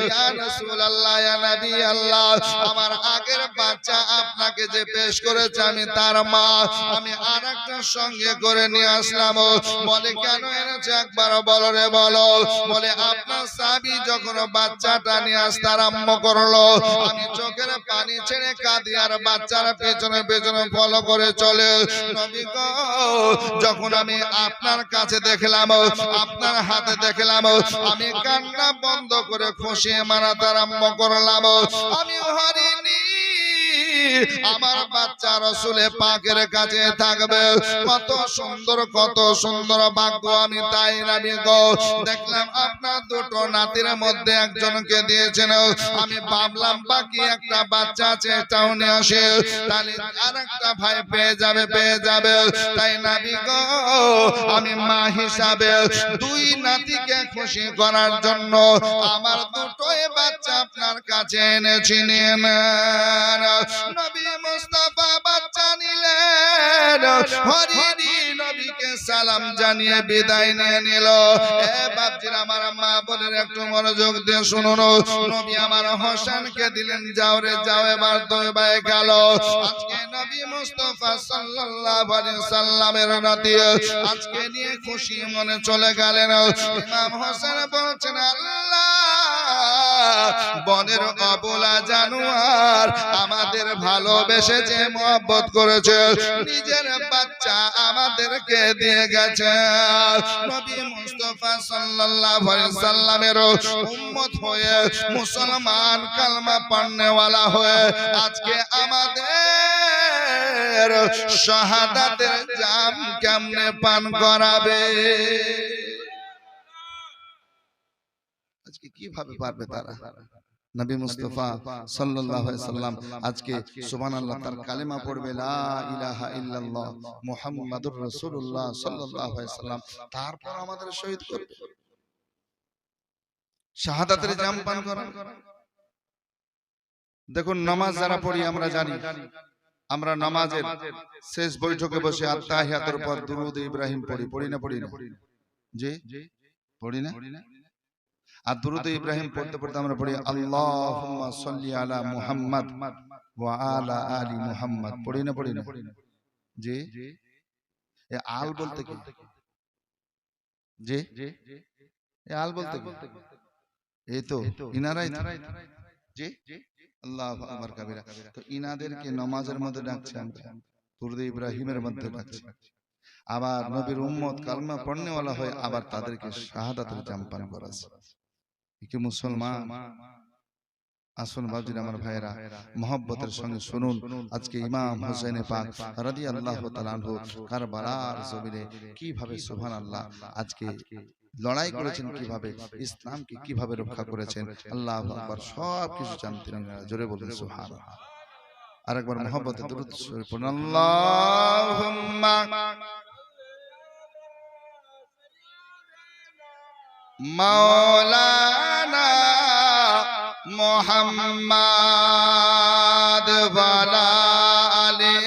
ইয়া রাসূলুল্লাহ, ইয়া নবী আল্লাহ, আমার আগের বাচ্চা আপনাকে যে পেশ করেছে আমি তার মা, আমি আরেকটা সঙ্গে করে নিয়ে আসলাম। বলে কেন এনেছে একবার বলো রে বলো? বলে আপনার সাহাবী যখন বাচ্চাটা নিয়ে আসতে আরম্ভ করলো, আমি চোখের পানি ছেড়ে কাঁদি আর বাচ্চার পেছনে পেছনে ফলো করে চলে। নবী গো যখন আমি আপনার কাছে দেখলাম, আপনার হাতে দেখলাম, আমি কান্না বন্ধ করে খুশি মানাতে আরম্ভ করলাম। আমি হরিণী, আমার বাচ্চা রাসূলে পাকের কাছে থাকবে, কত সুন্দর, কত সুন্দর ভাগ্য। আমি তাই নবী গো দেখলাম আপনার দুটো নাতির মধ্যে একজনকে দিয়েছেন, আমি ভাবলাম বাকি একটা বাচ্চা আছে এটাও নিয়ে আসে, তাহলে আরেকটা ভাই পেয়ে যাবে, পেয়ে যাবে। তাই নবী গো আমি মা হিসাবে দুই নাতিকে খুশি করার জন্য আমার দুটোই বাচ্চা আপনার কাছে এনেছি, নিয়ে নেন। নবী মুস্তাফা বাচ্চা নিলেন, হরিণী নবীকে সালাম জানিয়ে বিদায় নিয়ে নিল। এ বাপজির আমার মা বোনের একটু মনোযোগ দিয়ে শুনুন। নবী আমার হোসেনকে দিলেন, যাও রে যাও, এবার দুই ভাই গেল। আজকে নবী মুস্তাফা সাল্লাল্লাহু আলাইহি সাল্লামের নাতি আজকে নিয়ে খুশি মনে চলে গেলেন। ইমাম হোসেন বলছেন আল্লাহ বনের অবলা জানোয়ার আমাদের ভালোবেসেছে, মহব্বত করেছে, নিজের বাচ্চা আমাদেরকে দিয়ে গেছে। নবী মুস্তাফা সাল্লাল্লাহু আলাইহি সাল্লামের উম্মত হয়ে মুসলমান কালমা পড়নেওয়ালা হয়ে আজকে আমাদের শাহাদাতের জাম কেমনে পান করাবে? আজকে কিভাবে পারবে তারা? নবী মুস্তাফা সাল্লাল্লাহু আলাইহি সাল্লাম আজকে সুবহানাল্লাহ তার কালেমা পড়বে লা ইলাহা ইল্লাল্লাহ মুহাম্মাদুর রাসূলুল্লাহ সাল্লাল্লাহু আলাইহি সাল্লাম, তারপর আমাদের শহীদ করবে, শাহাদাতের জাম পান করা। দেখুন নামাজ যারা পড়ি আমরা জানি, আমরা নামাজের শেষ বৈঠকে বসে আত্তাহিয়াতের পর দুরূদ ইব্রাহিম পড়ি না পড়ি না? জি পড়ি না? আর দুরূদ ইব্রাহিম পড়তে পড়তে আমরা পড়ি আল্লাহুম্মা সাল্লি আলা মুহাম্মাদ ওয়া আলা আলি মুহাম্মাদ, পড়ি না পড়ি না? জি এ আল বলতে কি? জি এ আল বলতে কি? এই তো ইনারাই জি আল্লাহু আকবার কাবীরা। তো ইনাদেরকে নামাজের মধ্যে ডাকছে, আমরা দুরূদ ইব্রাহিমের মধ্যে ডাকছি। আবার নবীর উম্মত কালমা পড়নেওয়ালা হয়, আবার তাদেরকে শাহাদাতের জাম পান করাছে। কি মুসলমান! আসুন বাবজির আমার ভাইরা, মহব্বতের সঙ্গে শুনুন আজকে ইমাম হোসেন পাক রাদিয়াল্লাহু তাআলা আনহু কারবালার জমিনে কিভাবে সুবহানাল্লাহ আজকে লড়াই করেছেন, কিভাবে ইসলামকে কিভাবে রক্ষা করেছেন। আল্লাহু আকবার, সব কিছু জানতেন। জোরে বলুন সুবহানাল্লাহ। আরেকবার মহব্বতে দুরূদ শরীফ পড়ুন। আল্লাহুম্মা মাওলানা মুহাম্মাদ ওয়ালা আলি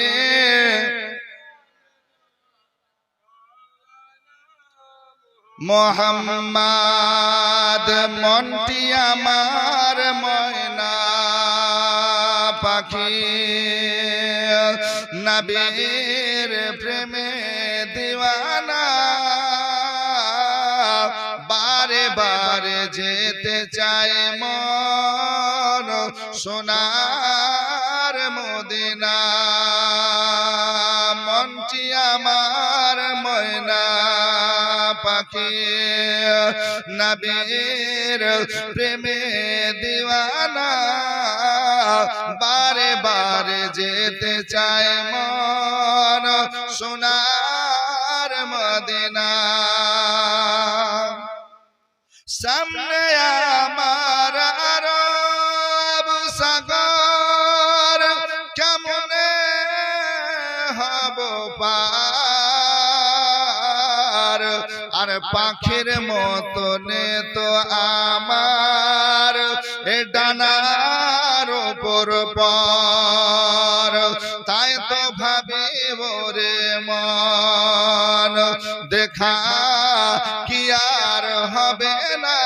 মুহাম্মাদ। মনটি আমার ময়না পাখি, নবীর প্রেমে দিওয়ানা, বারে বারে যেতে চায় মন সোনার মদিনা। মনটি আমার ময়না পাখি, নবীর প্রেমে দিওয়ানা, বারে বারে যেতে চায় মন সোনার মদিনা। সামনে আমার আরব সাগর, কেমনে হব পার, আর পাখির মতনে তো আমার ডানার উপর পর। তাই তো ভাবি ওরে মন, দেখা কি আর হবে না,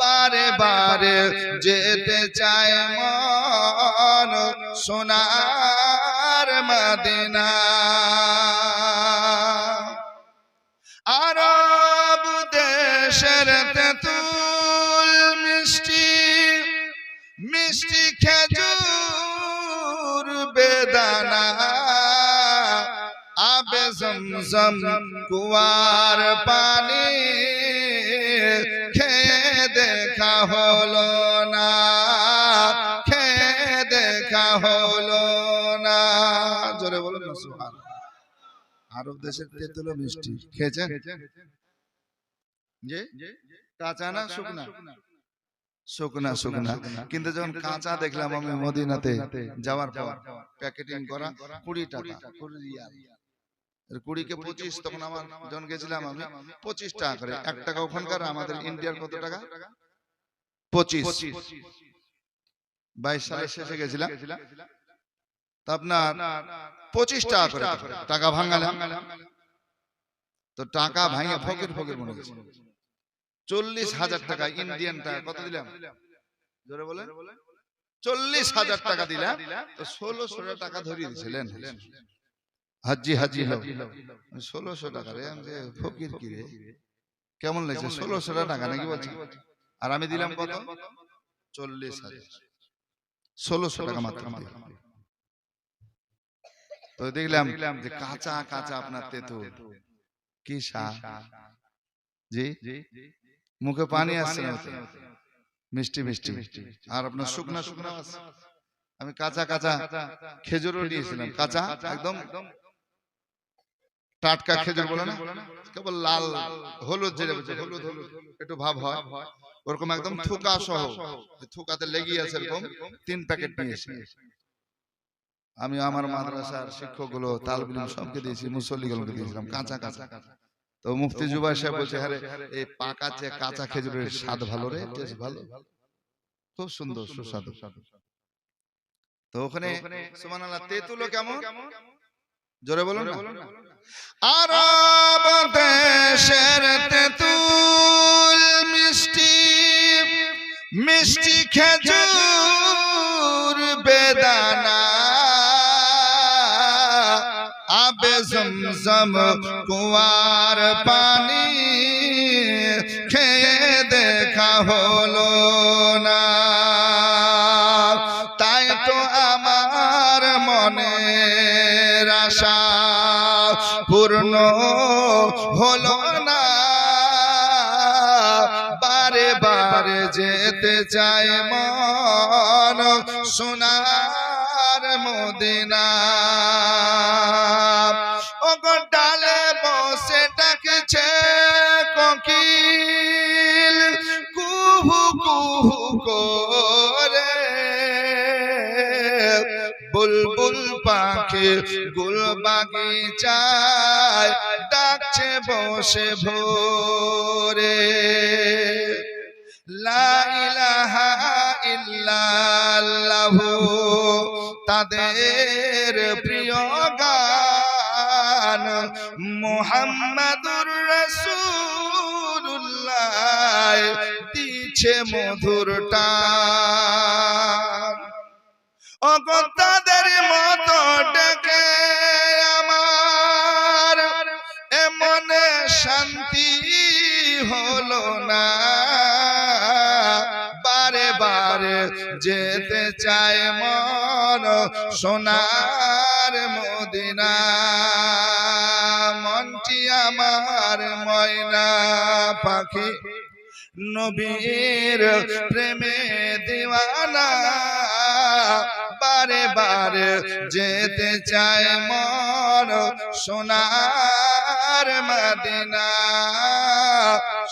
বারে বারে যেতে চায় মন সোনার মদিনা। আরব দেশের তেঁতুল মিষ্টি, মিষ্টি খেজুর বেদানা, আবে জমজম কুয়ার পানি, খেয়ে দেখা হলো না, খেয়ে দেখা হলো না। জোরে বলুন না সুবহানাল্লাহ। আরব দেশের তেঁতুল মিষ্টি খেয়েছেন? যে কাঁচা না শুকনা? শুকনা শুকনা। কিন্তু যখন কাঁচা দেখলাম আমি মদিনাতে যাওয়ার পর, প্যাকেটিং করা 20 টাকা, 20 রিয়াল, 20 কে 25, তখন আমার যখন গেছিলাম আমি 25 টাকা করে। 1 টাকা ওখানকার, আমাদের ইন্ডিয়ার কত টাকা? 25। 22 সালের শেষে গেছিলাম, তা আপনার 25 টাকা করে টাকা ভাঙালাম। তো টাকা ভাঙে ফকির ফকির মনে হচ্ছে। 40,000 টাকা ইন্ডিয়ান টাকা কত দিলাম? জোরে বলেন। 40,000 টাকা দিলাম। তো 1600 টাকা ধরিয়ে দিয়েছিলেন হাজি হাজি 1600 টাকা রে। আমি যে ফকির কি রে, কেমন লাগছে? 1600 টাকা নাকি বলছি? আর আমি দিলাম কত? 40,000। 1600 টাকা মাত্র। তো দেখলাম যে কাঁচা কাঁচা আপনার তেঁতুল, কি স্বাদ! জি মুখে পানি আসছে না, মিষ্টি মিষ্টি। আর আপনার শুকনা শুকনা আছে। আমি কাঁচা কাঁচা খেজুরও নিয়েছিলাম, কাঁচা একদম টাটকা খেজুর বলে না, কেবল লাল হলুদ, যেটা হলুদ হলুদ একটু ভাব হয়, ওরকম একদম থুকা সহ, থুকাতে লেগে আছে এরকম 3 প্যাকেট নিয়েছি। আমি আমার মাদ্রাসার শিক্ষকগুলো, তালবিল সবকে দিয়েছি, মুসল্লিগুলোকে দিয়েছিলাম কাঁচা কাঁচা। তো মুফতি জুবাইর সাহেব বলছে, আরে এই পাকা চেয়ে কাঁচা খেজুরের স্বাদ ভালো রে, টেস্ট ভালো, খুব সুন্দর সুস্বাদু। তো ওখানে সুবহানাল্লাহ তেঁতুলও কেমন, জোরে বলুন না। আরব দেশের তেঁতুল মিষ্টি, মিষ্টি খেজুর বেদানা, আবে জমজম কুয়ার পানি খেয়ে দেখা হলো না। তাই তো আমার মনের আশা পূর্ণ হলো না, বারে বারে যেতে চাই মন সোনার মদিনা। ও গো ডালে বসে ডাকছে কোকিল কুহু কুহু করে, বুলবুল পাখি গুল বাগিচায় ডাকছে বসে ভোরে। লা ইলাহা ইল্লাল্লাহু তাদের প্রিয় গান, মুহাম্মাদুর রাসূলুল্লাহ দিচ্ছে মধুর টান। ওগো তাদের মতো ডেকে আমার এমনে শান্তি হলো না, বারে বারে যেতে চায় মন সোনার মদিনা। মনটি আমার ময়না পাখি নবীর প্রেমে দিওয়ানা, বারে বারে যেতে চায় মন সোনার মদিনা,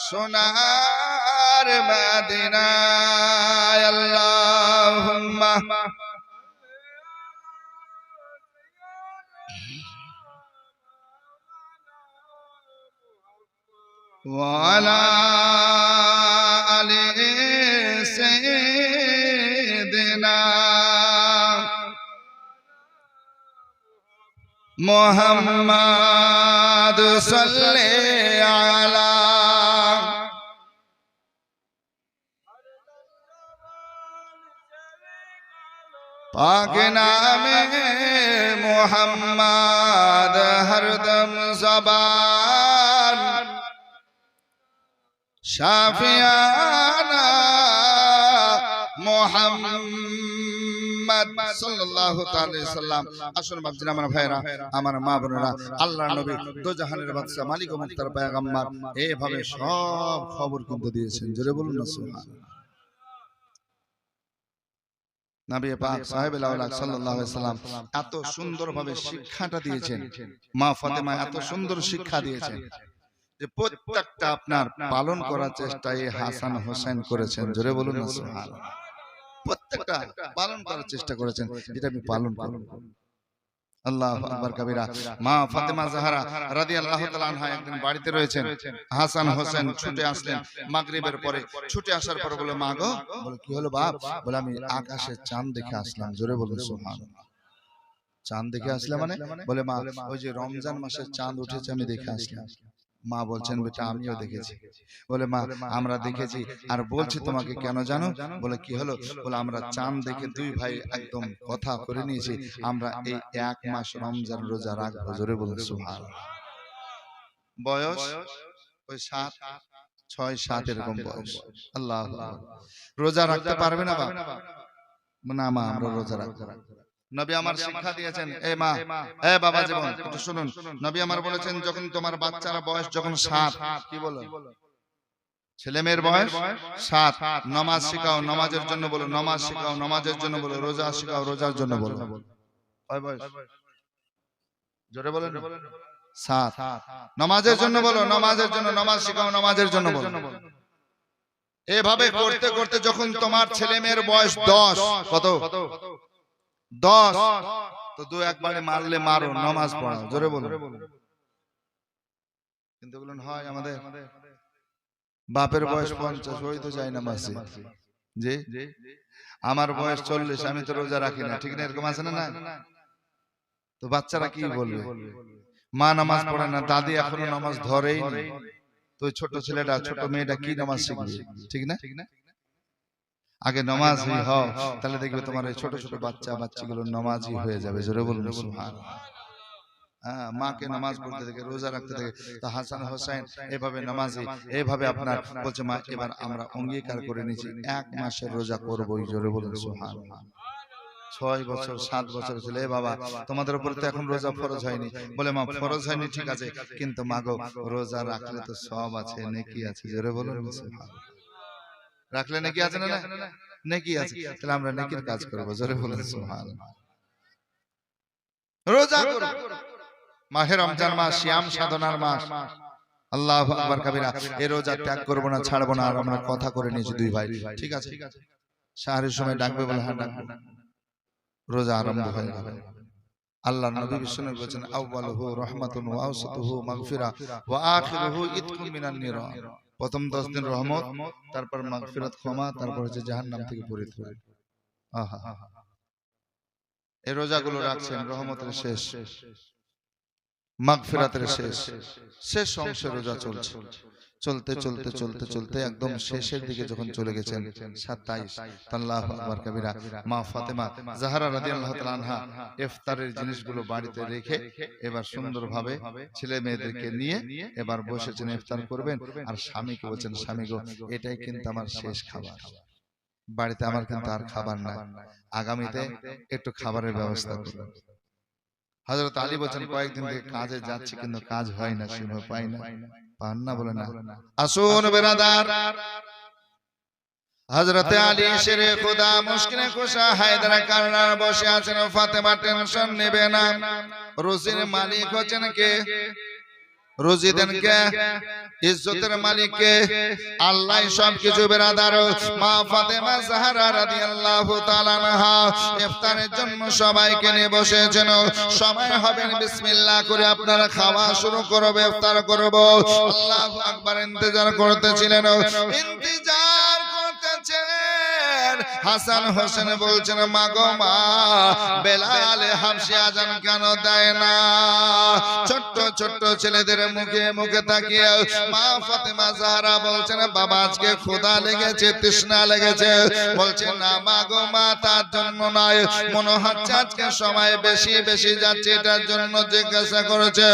সোনার মদিনা। আল্লাহুম্মা ওয়ালা আলি সাইয়্যিদিনা মুহাম্মাদ সাল্লাল্লাহু আলা पाक नामे मोहम्मद हरदम ज़बान शाफियाना मोहम्मद सल्लल्लाहु अलैहि वसल्लम। আসুন বাপজিরা, আমার ভাইরা, আমার মা বোনেরা, আল্লাহর নবী দো জাহানের বাদশা মালিক ও মুক্তার পয়গম্বর এইভাবে সব খবর কিন্তু দিয়েছেন। জোরে বলুন না সুবহানাল্লাহ। নবী পাক সাহেবুল আওলাদ সাল্লাল্লাহু আলাইহি সাল্লাম এত সুন্দরভাবে শিক্ষাটা দিয়েছেন, মা ফাতেমা এত সুন্দর শিক্ষা দিয়েছেন যে প্রত্যেকটা আপনার পালন করার চেষ্টা এই হাসান হোসেন করেছেন। জোরে বলুন না সুবহানাল্লাহ। প্রত্যেকটা পালন করার চেষ্টা করেছেন, যেটা আমি পালন করব। আল্লাহু আকবার কবিরা। মা ফাতেমা জাহরা রাদিয়াল্লাহু তাআলা আনহা একদিন বাড়িতে রয়েছেন, হাসান হোসেন ছুটে আসলেন মাগরিবের পরে। ছুটে আসার পরে বলে, মা গো, বলে কি হলো বাপ? বলে আমি আকাশে চাঁদ দেখে আসলাম। জোরে বলুন সুবহানাল্লাহ। চাঁদ দেখে আসলে মানে? বলে মা ওই যে রমজান মাসের চাঁদ উঠেছে আমি দেখে আসলাম। মা বলছেন, বেটা আমিও দেখেছি। বলে মা আমরা দেখেছি, আর বলছি তোমাকে কেন জানো? বলে কি হলো? বলে আমরা চাঁদ দেখে দুই ভাই একদম কথা করে নিয়েছি, আমরা এই 1 মাস রমজান রোজা রাখবো। জোরে বলুন সুবহানাল্লাহ। বয়স ওই 6-7 এরকম বয়স। আল্লাহু আকবার। রোজা রাখতে পারবে না বাপ? না মা আমরা রোজা রাখবো। নবী আমার শিক্ষা দিয়েছেন, এ মা, এ বাবা জীবন একটু শুনুন। নবী আমার বলেছেন, যখন তোমার বাচ্চারা বয়স যখন 7, কি বলো? ছেলে মেয়ের বয়স 7, নামাজ শিখাও, নামাজের জন্য বলো, নামাজ শিখাও, নামাজের জন্য বলো, রোজা শিখাও, রোজার জন্য বলো। কয় বয়স? জোরে বলেন। 7 নামাজের জন্য বলো, নামাজের জন্য, নামাজ শিখাও, নামাজের জন্য বলো। এভাবে করতে করতে যখন তোমার ছেলে মেয়ের বয়স 10, কত 10, তো দু একবারে মারলে মারো, নামাজ পড়াও, জোরে বলো। কিন্তু বলুন হয় আমাদের বাপের বয়স 50, ওই তো যায় না মসজিদ, জি আমার বয়স 40, আমি তো রোজা রাখি না, ঠিক না, এরকম আছে না? না, তো বাচ্চারা কি বলবে? মা নামাজ পড়ে না, দাদি এখনো নামাজ ধরেই না, তো ছোট ছেলেটা ছোট মেয়েটা কি নামাজ শিখবে? ঠিক না? আগে নামাজ হও, তাহলে দেখবে তোমার এই ছোট ছোট বাচ্চা বাচ্চাগুলো নামাজি হয়ে যাবে, জোরে বলুন সুবহানাল্লাহ। হ্যাঁ, মাকে নামাজ পড়তে দেখে, রোজা রাখতে দেখে, তো হাসান হোসেন এভাবে নামাজি, এভাবে আপনার বলছে মা এবার আমরা অঙ্গীকার করে নিয়েছি 1 মাসের রোজা করবোই, জোরে বলুন সুবহানাল্লাহ। 6 বছর 7 বছর ছেলে, বাবা তোমাদের উপরে তো এখন রোজা ফরজ হয়নি, বলে মা ফরজ হয়নি ঠিক আছে, কিন্তু মাগো রোজা রাখলে তো সওয়াব আছে, নেকি আছে, জোরে বলুন সুবহানাল্লাহ। রাখলে নেকি আছে না? না, নেকি আছে, তাহলে আমরা নেকির কাজ করব, জোরে বলুন সুবহানাল্লাহ। রোজা করব, মাহে রমজান মাস সিয়াম সাধনার মাস, আল্লাহু আকবার কবিরা। এই রোজা ত্যাগ করব না, ছাড়ব না। আর আমরা কথা করে নিয়েছি দুই ভাই, ঠিক আছে, সাহারের সময় ডাকবে, বলে হ্যাঁ ডাকবো। রোজা আরম্ভ হয়ে গেল। আল্লাহ নবী বিশ্বনবী বলেছেন আউয়ালুহু রাহমাতুন ওয়া আওসাতুহু মাগফিরা ওয়া আখিরুহু ইতকুম মিনান নিরান। প্রথম 10 দিন রহমত, তারপর মাগফিরাত ক্ষমা, তারপর হচ্ছে জাহান্নাম থেকে পরিত্রাণ। আহা, এই রোজাগুলো রাখছেন রহমতের শেষ, মাগফিরাতের শেষ, শেষ অংশে রোজা চলছে। চলতে চলতে চলতে চলতে একদম শেষের দিকে যখন চলে গেছেন 27, আল্লাহু আকবার কবিরা, মা ফাতেমা জাহরা রাদিয়াল্লাহু তাআলা আনহা ইফতারের জিনিসগুলো বাড়িতে রেখে এবার সুন্দরভাবে ছেলে মেয়েদেরকে নিয়ে এবার বসেছেন, ইফতার করবেন। আর স্বামীকে বলছেন, স্বামী গো এটাই কিন্তু আমার শেষ খাবার, বাড়িতে আমার কিন্তু আর খাবার নাই, আগামীতে একটু খাবারের ব্যবস্থা করুন। হযরত আলী বলেন কয়েকদিন থেকে কাজে যাচ্ছি কিন্তু কাজ হয় না, সময় পাই না, পান না, বলে না। আসুন বেরাদার, হযরত আলী শেরে খোদা মুশকিলে কুশা হায়দার কারনার বসে আছেন। ফাতেমা টেনশন নেবে না, রুজির মালিক হচ্ছেন কে? রুজি দেন কে? ইজ্জতের মালিক কে? আল্লাহ সবকিছু। বেরাদার, মা ফাতেমা জাহরা রাদিয়াল্লাহু তাআলা আনহা ইফতারের জন্য সবাইকে নিয়ে বসেছেন। সময় হবে বিসমিল্লাহ করে আপনারা খাওয়া শুরু করবে, ইফতার করব। আল্লাহু আকবার, ইন্তজার করতেছিলেন, ইন্তজার করতেছেন। হাসান হোসেন বলছেন মা গো মা, বেলাল হাবশী আজান কেন দেয় না? ছোট্ট ছোট্ট ছেলেদের মুখে মুখে তাকিয়ে মা ফাতেমা জাহরা বলছেন বাবা আজকে ক্ষুধা লেগেছে, তৃষ্ণা লেগেছে। বলছে না মা গো মা, তার জন্য নয়, মনে হচ্ছে আজকে সময় বেশি বেশি যাচ্ছে, এটার জন্য জিজ্ঞাসা করেছে।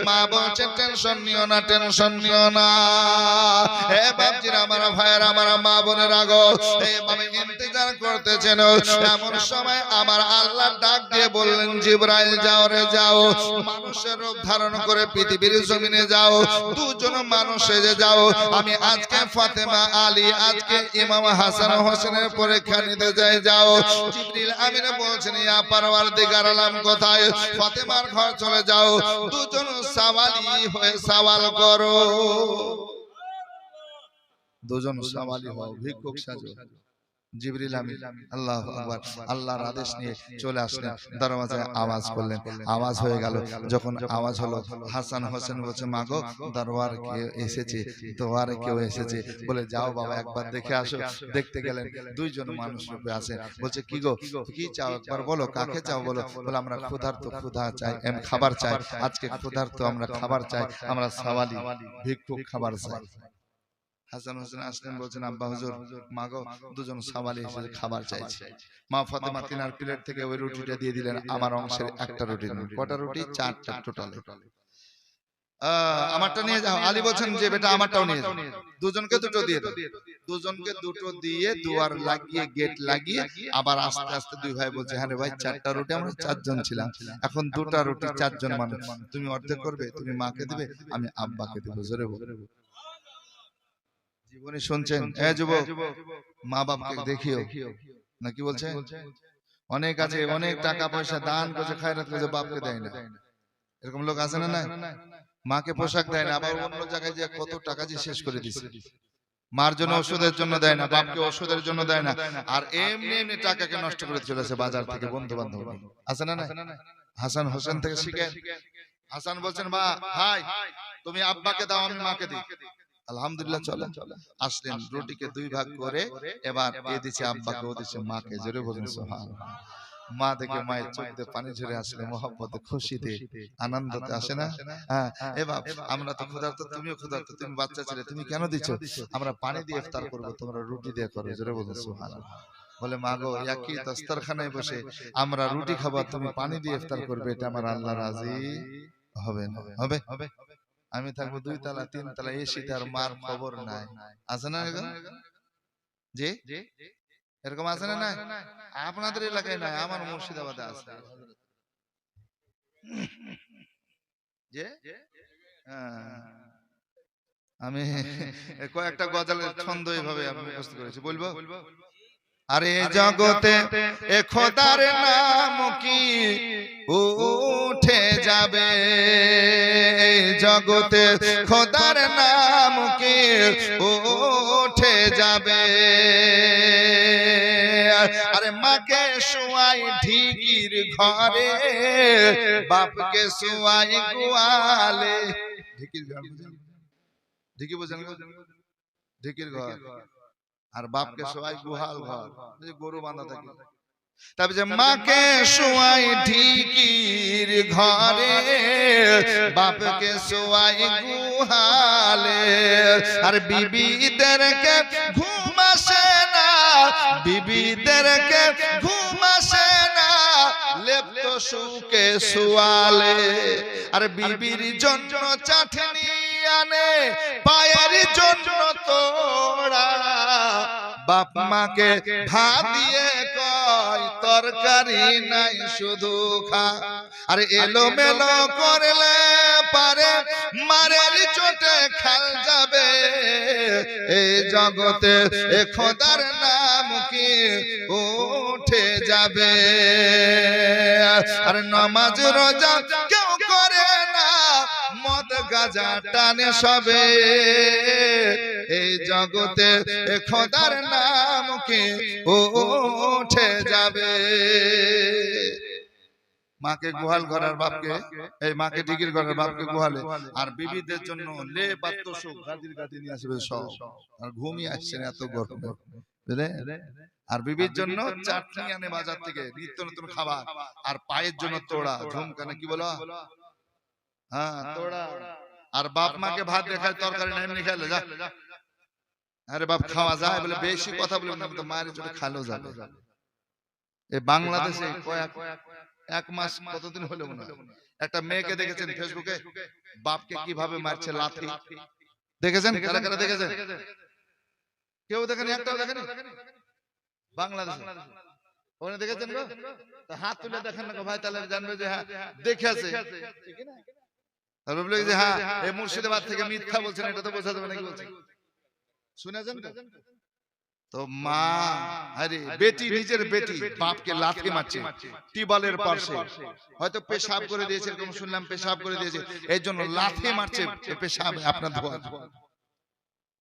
মা বলছে টেনশন নিও না, টেনশন নিও না। হে বাপজিরা, আমার ভাইয়ের, আমার মা বোনের আগো, এইভাবে ইন্তজার করতেছেন। এমন সময় আমার আল্লাহ ডাক দিয়ে বললেন জিবরাইল যাও রে যাও, মানুষের রূপ ধারণ করে পৃথিবীর জমিনে যাও, দুজন মানুষ এসে যাও, আমি আজকে ফাতেমা আলী, আজকে ইমাম হাসান হোসেনের পরীক্ষা নিতে যাই, যাও। জিবরিল আমিন বলছেন ইয়া পারওয়ারদিগার আলম কোথায়? ফাতেমার ঘর চলে যাও, দুজন সওয়ালি হয়ে সওয়াল করো, দুজন সওয়ালি হও, ভিক্ষুক সাজো। জিবরিল আমিন আল্লাহু আকবার, আল্লাহর আদেশ নিয়ে চলে আসলেন, দরওয়াজায় আওয়াজ করলেন, আওয়াজ হয়ে গেল। যখন আওয়াজ হলো, হাসান হোসেন বলছে মাগো দরবার কেউ এসেছে, দরবারে কেউ এসেছে, বলে যাও বাবা একবার দেখে আসো। দেখতে গেলেন, দুইজন মানুষ রূপে আছেন। বলছে কি গো, কি চাও একবার বলো, কাকে চাও বলো? বলে আমরা ক্ষুধার্ত, ক্ষুধা চাই, খাবার চাই, আজকে ক্ষুধার্ত, আমরা খাবার চাই, আমরা সওয়ালি ভিক্ষুক, খাবার চাই। হাসান হোসেন আসলেন, বলছেন আব্বা হুজুর মাগো দুজন সওয়ালি এসে খাবার চাইছে। মা ফাতেমা তিনার প্লেট থেকে ওই রুটিটা দিয়ে দিলেন, আমার অংশের একটা রুটি। কটা রুটি? 4টা টোটালে। আমারটা নিয়ে যাও। আলী বলছেন যে বেটা আমারটাও নিয়ে যাও, দুজনকে দুটো দিয়ে দাও। দুজনকে দুটো দিয়ে দুয়ার লাগিয়ে গেট লাগিয়ে আবার আস্তে আস্তে দুই ভাই বলছে হ্যাঁ রে ভাই 4টা রুটি, আমরা 4 জন ছিলাম, এখন 2টা রুটি 4 জন মানুষ, তুমি অর্ধেক করবে, তুমি মাকে দিবে, আমি আব্বাকে দেবো। জোরে বল। জীবনে শুনছেন এ যুবক, মা বাপকে দেখিও না, কি বলছে? অনেক আছে, অনেক টাকা পয়সা দান করছে, খায়রাত করছে, বাপকে দেয় না। এরকম লোক আছে না? না, মাকে পোশাক দেয় না, আবার অন্য জায়গায় যে কত টাকা যে শেষ করে দিচ্ছে। মার জন্য ওষুধের জন্য দেয় না, বাপকে ওষুধের জন্য দেয় না, আর এমনি এমনি টাকাকে নষ্ট করে চলেছে বাজার থেকে বন্ধু বান্ধব আছে না না। হাসান হোসেন থেকে শিখেন। হাসান বলছেন ভাই তুমি আব্বাকে দাও, আমি মাকে দিই। আলহামদুলিল্লাহ চলে আসলেন, রুটিকে দুই ভাগ করে এবার এ দিচ্ছে আব্বাকে, ও দিচ্ছে মাকে। জোরে বলুন সুবহানাল্লাহ। মা দেখে মায়ের চোখ দিয়ে পানি ঝরে আসলে মহব্বতে, খুশিতে, আনন্দতে আসে না। হ্যাঁ এবার আমরা তো ক্ষুধার্ত, তুমিও ক্ষুধার্ত, তুমি বাচ্চা ছেলে, তুমি কেন দিচ্ছ? আমরা পানি দিয়ে ইফতার করবো, তোমরা রুটি দিয়ে করো। জোরে বলুন সুবহানাল্লাহ। বলে মা গো, একই দস্তরখানায় বসে আমরা রুটি খাবো, তুমি পানি দিয়ে ইফতার করবে, এটা আমার আল্লাহ রাজি হবে না। হবে? আমি থাকবো 2 তলা 3 তলা এসিতে, আর মার খবর নাই। আছে না এরকম? জি এরকম আছে না? নাই আপনাদের এলাকায় নাই, আমার মুর্শিদাবাদে আছে। যে আমি কয়েকটা গজলের ছন্দ এইভাবে আমি মুখস্থ করেছি, বলবো? আরে জগতে এ খোদার নাম কি উঠে যাবে, জগতে খোদার নাম কি উঠে যাবে। আরে মাকে শোয়াই ঢিকির ঘরে, বাপকে শোয়াই গোয়ালে। ঢিকির ঘর, ঢিকি বোঝেন? ঢিকির ঘর। আর বাপকে শোয়াই গুহাল ঘর, গরু বাঁধা থাকে। তারপরে মাকে শোয়াই ঢিকির ঘরে, বাপকে শোয়াই গুহালে। আর বিবিদেরকে ঘুম আসে না, বিবিদেরকে ঘুম আসে না, লেপ্ত সুকে শোয়ালে। আর বিবির জন্য চাটনি আনে, পায়ের জন্য তোড়া, বাপ মাকে ভাত দিয়ে কয় তরকারি নাই শুধু খা। আর এলো মেলো করলে পারে মারের চোটে খাল যাবে, এই জগতে এ খোদার নাম কি উঠে যাবে। আর নামাজ রোজা কেউ করে না, মদ গাঁজা টানে সবে, এই জগতে এ খোদার নাম কি উঠে যাবে। মাকে গোহাল ঘরের বাপকে, এই মাকে ডিগির ঘরের বাপকে গোহালে। আর বিবিদের জন্য লে পাত্র সুখ গাদির গাদি নিয়ে আসবে সব, আর ঘুমিয়ে আসছেন এত গরম, বুঝলে? আর বিবির জন্য চাটনি আনে বাজার থেকে, নিত্য নতুন খাবার। আর পায়ের জন্য তোড়া, ঝুমকানে কি বলো? হ্যাঁ তোড়া। আর বাপ মাকে ভাত দেখায় তরকারি না, এমনি খেলে যা। আরে বাপ খাওয়া যায় বলে, বেশি কথা বলবেন না, তো মায়ের জন্য খালেও যাবে। এই বাংলাদেশে এক মাস কতদিন হলো মনে হয়, একটা মেয়েকে দেখেছেন ফেসবুকে, বাপকে কিভাবে মারছে লাথি। দেখেছেন? কারা কারা দেখেছেন? কেউ দেখেনি? একটাও দেখেনি? বাংলাদেশে ওখানে দেখেছেন গো? হাত তুলে দেখেন না ভাই, তাহলে জানবে যে হ্যাঁ দেখেছে। তারপর বলে যে হ্যাঁ এই মুর্শিদাবাদ থেকে মিথ্যা বলছেন, এটা তো বোঝা যাবে নাকি বলছেন। শুনেছেন তো? মা আরে বেটি, নিজের বেটি বাপকে লাথি মারছে টিবলের পাশে, হয়তো পেশাব করে দিয়েছে, এরকম শুনলাম পেশাব করে দিয়েছে, এই জন্য লাথি মারছে। পেশাব আপনার ধোয়া,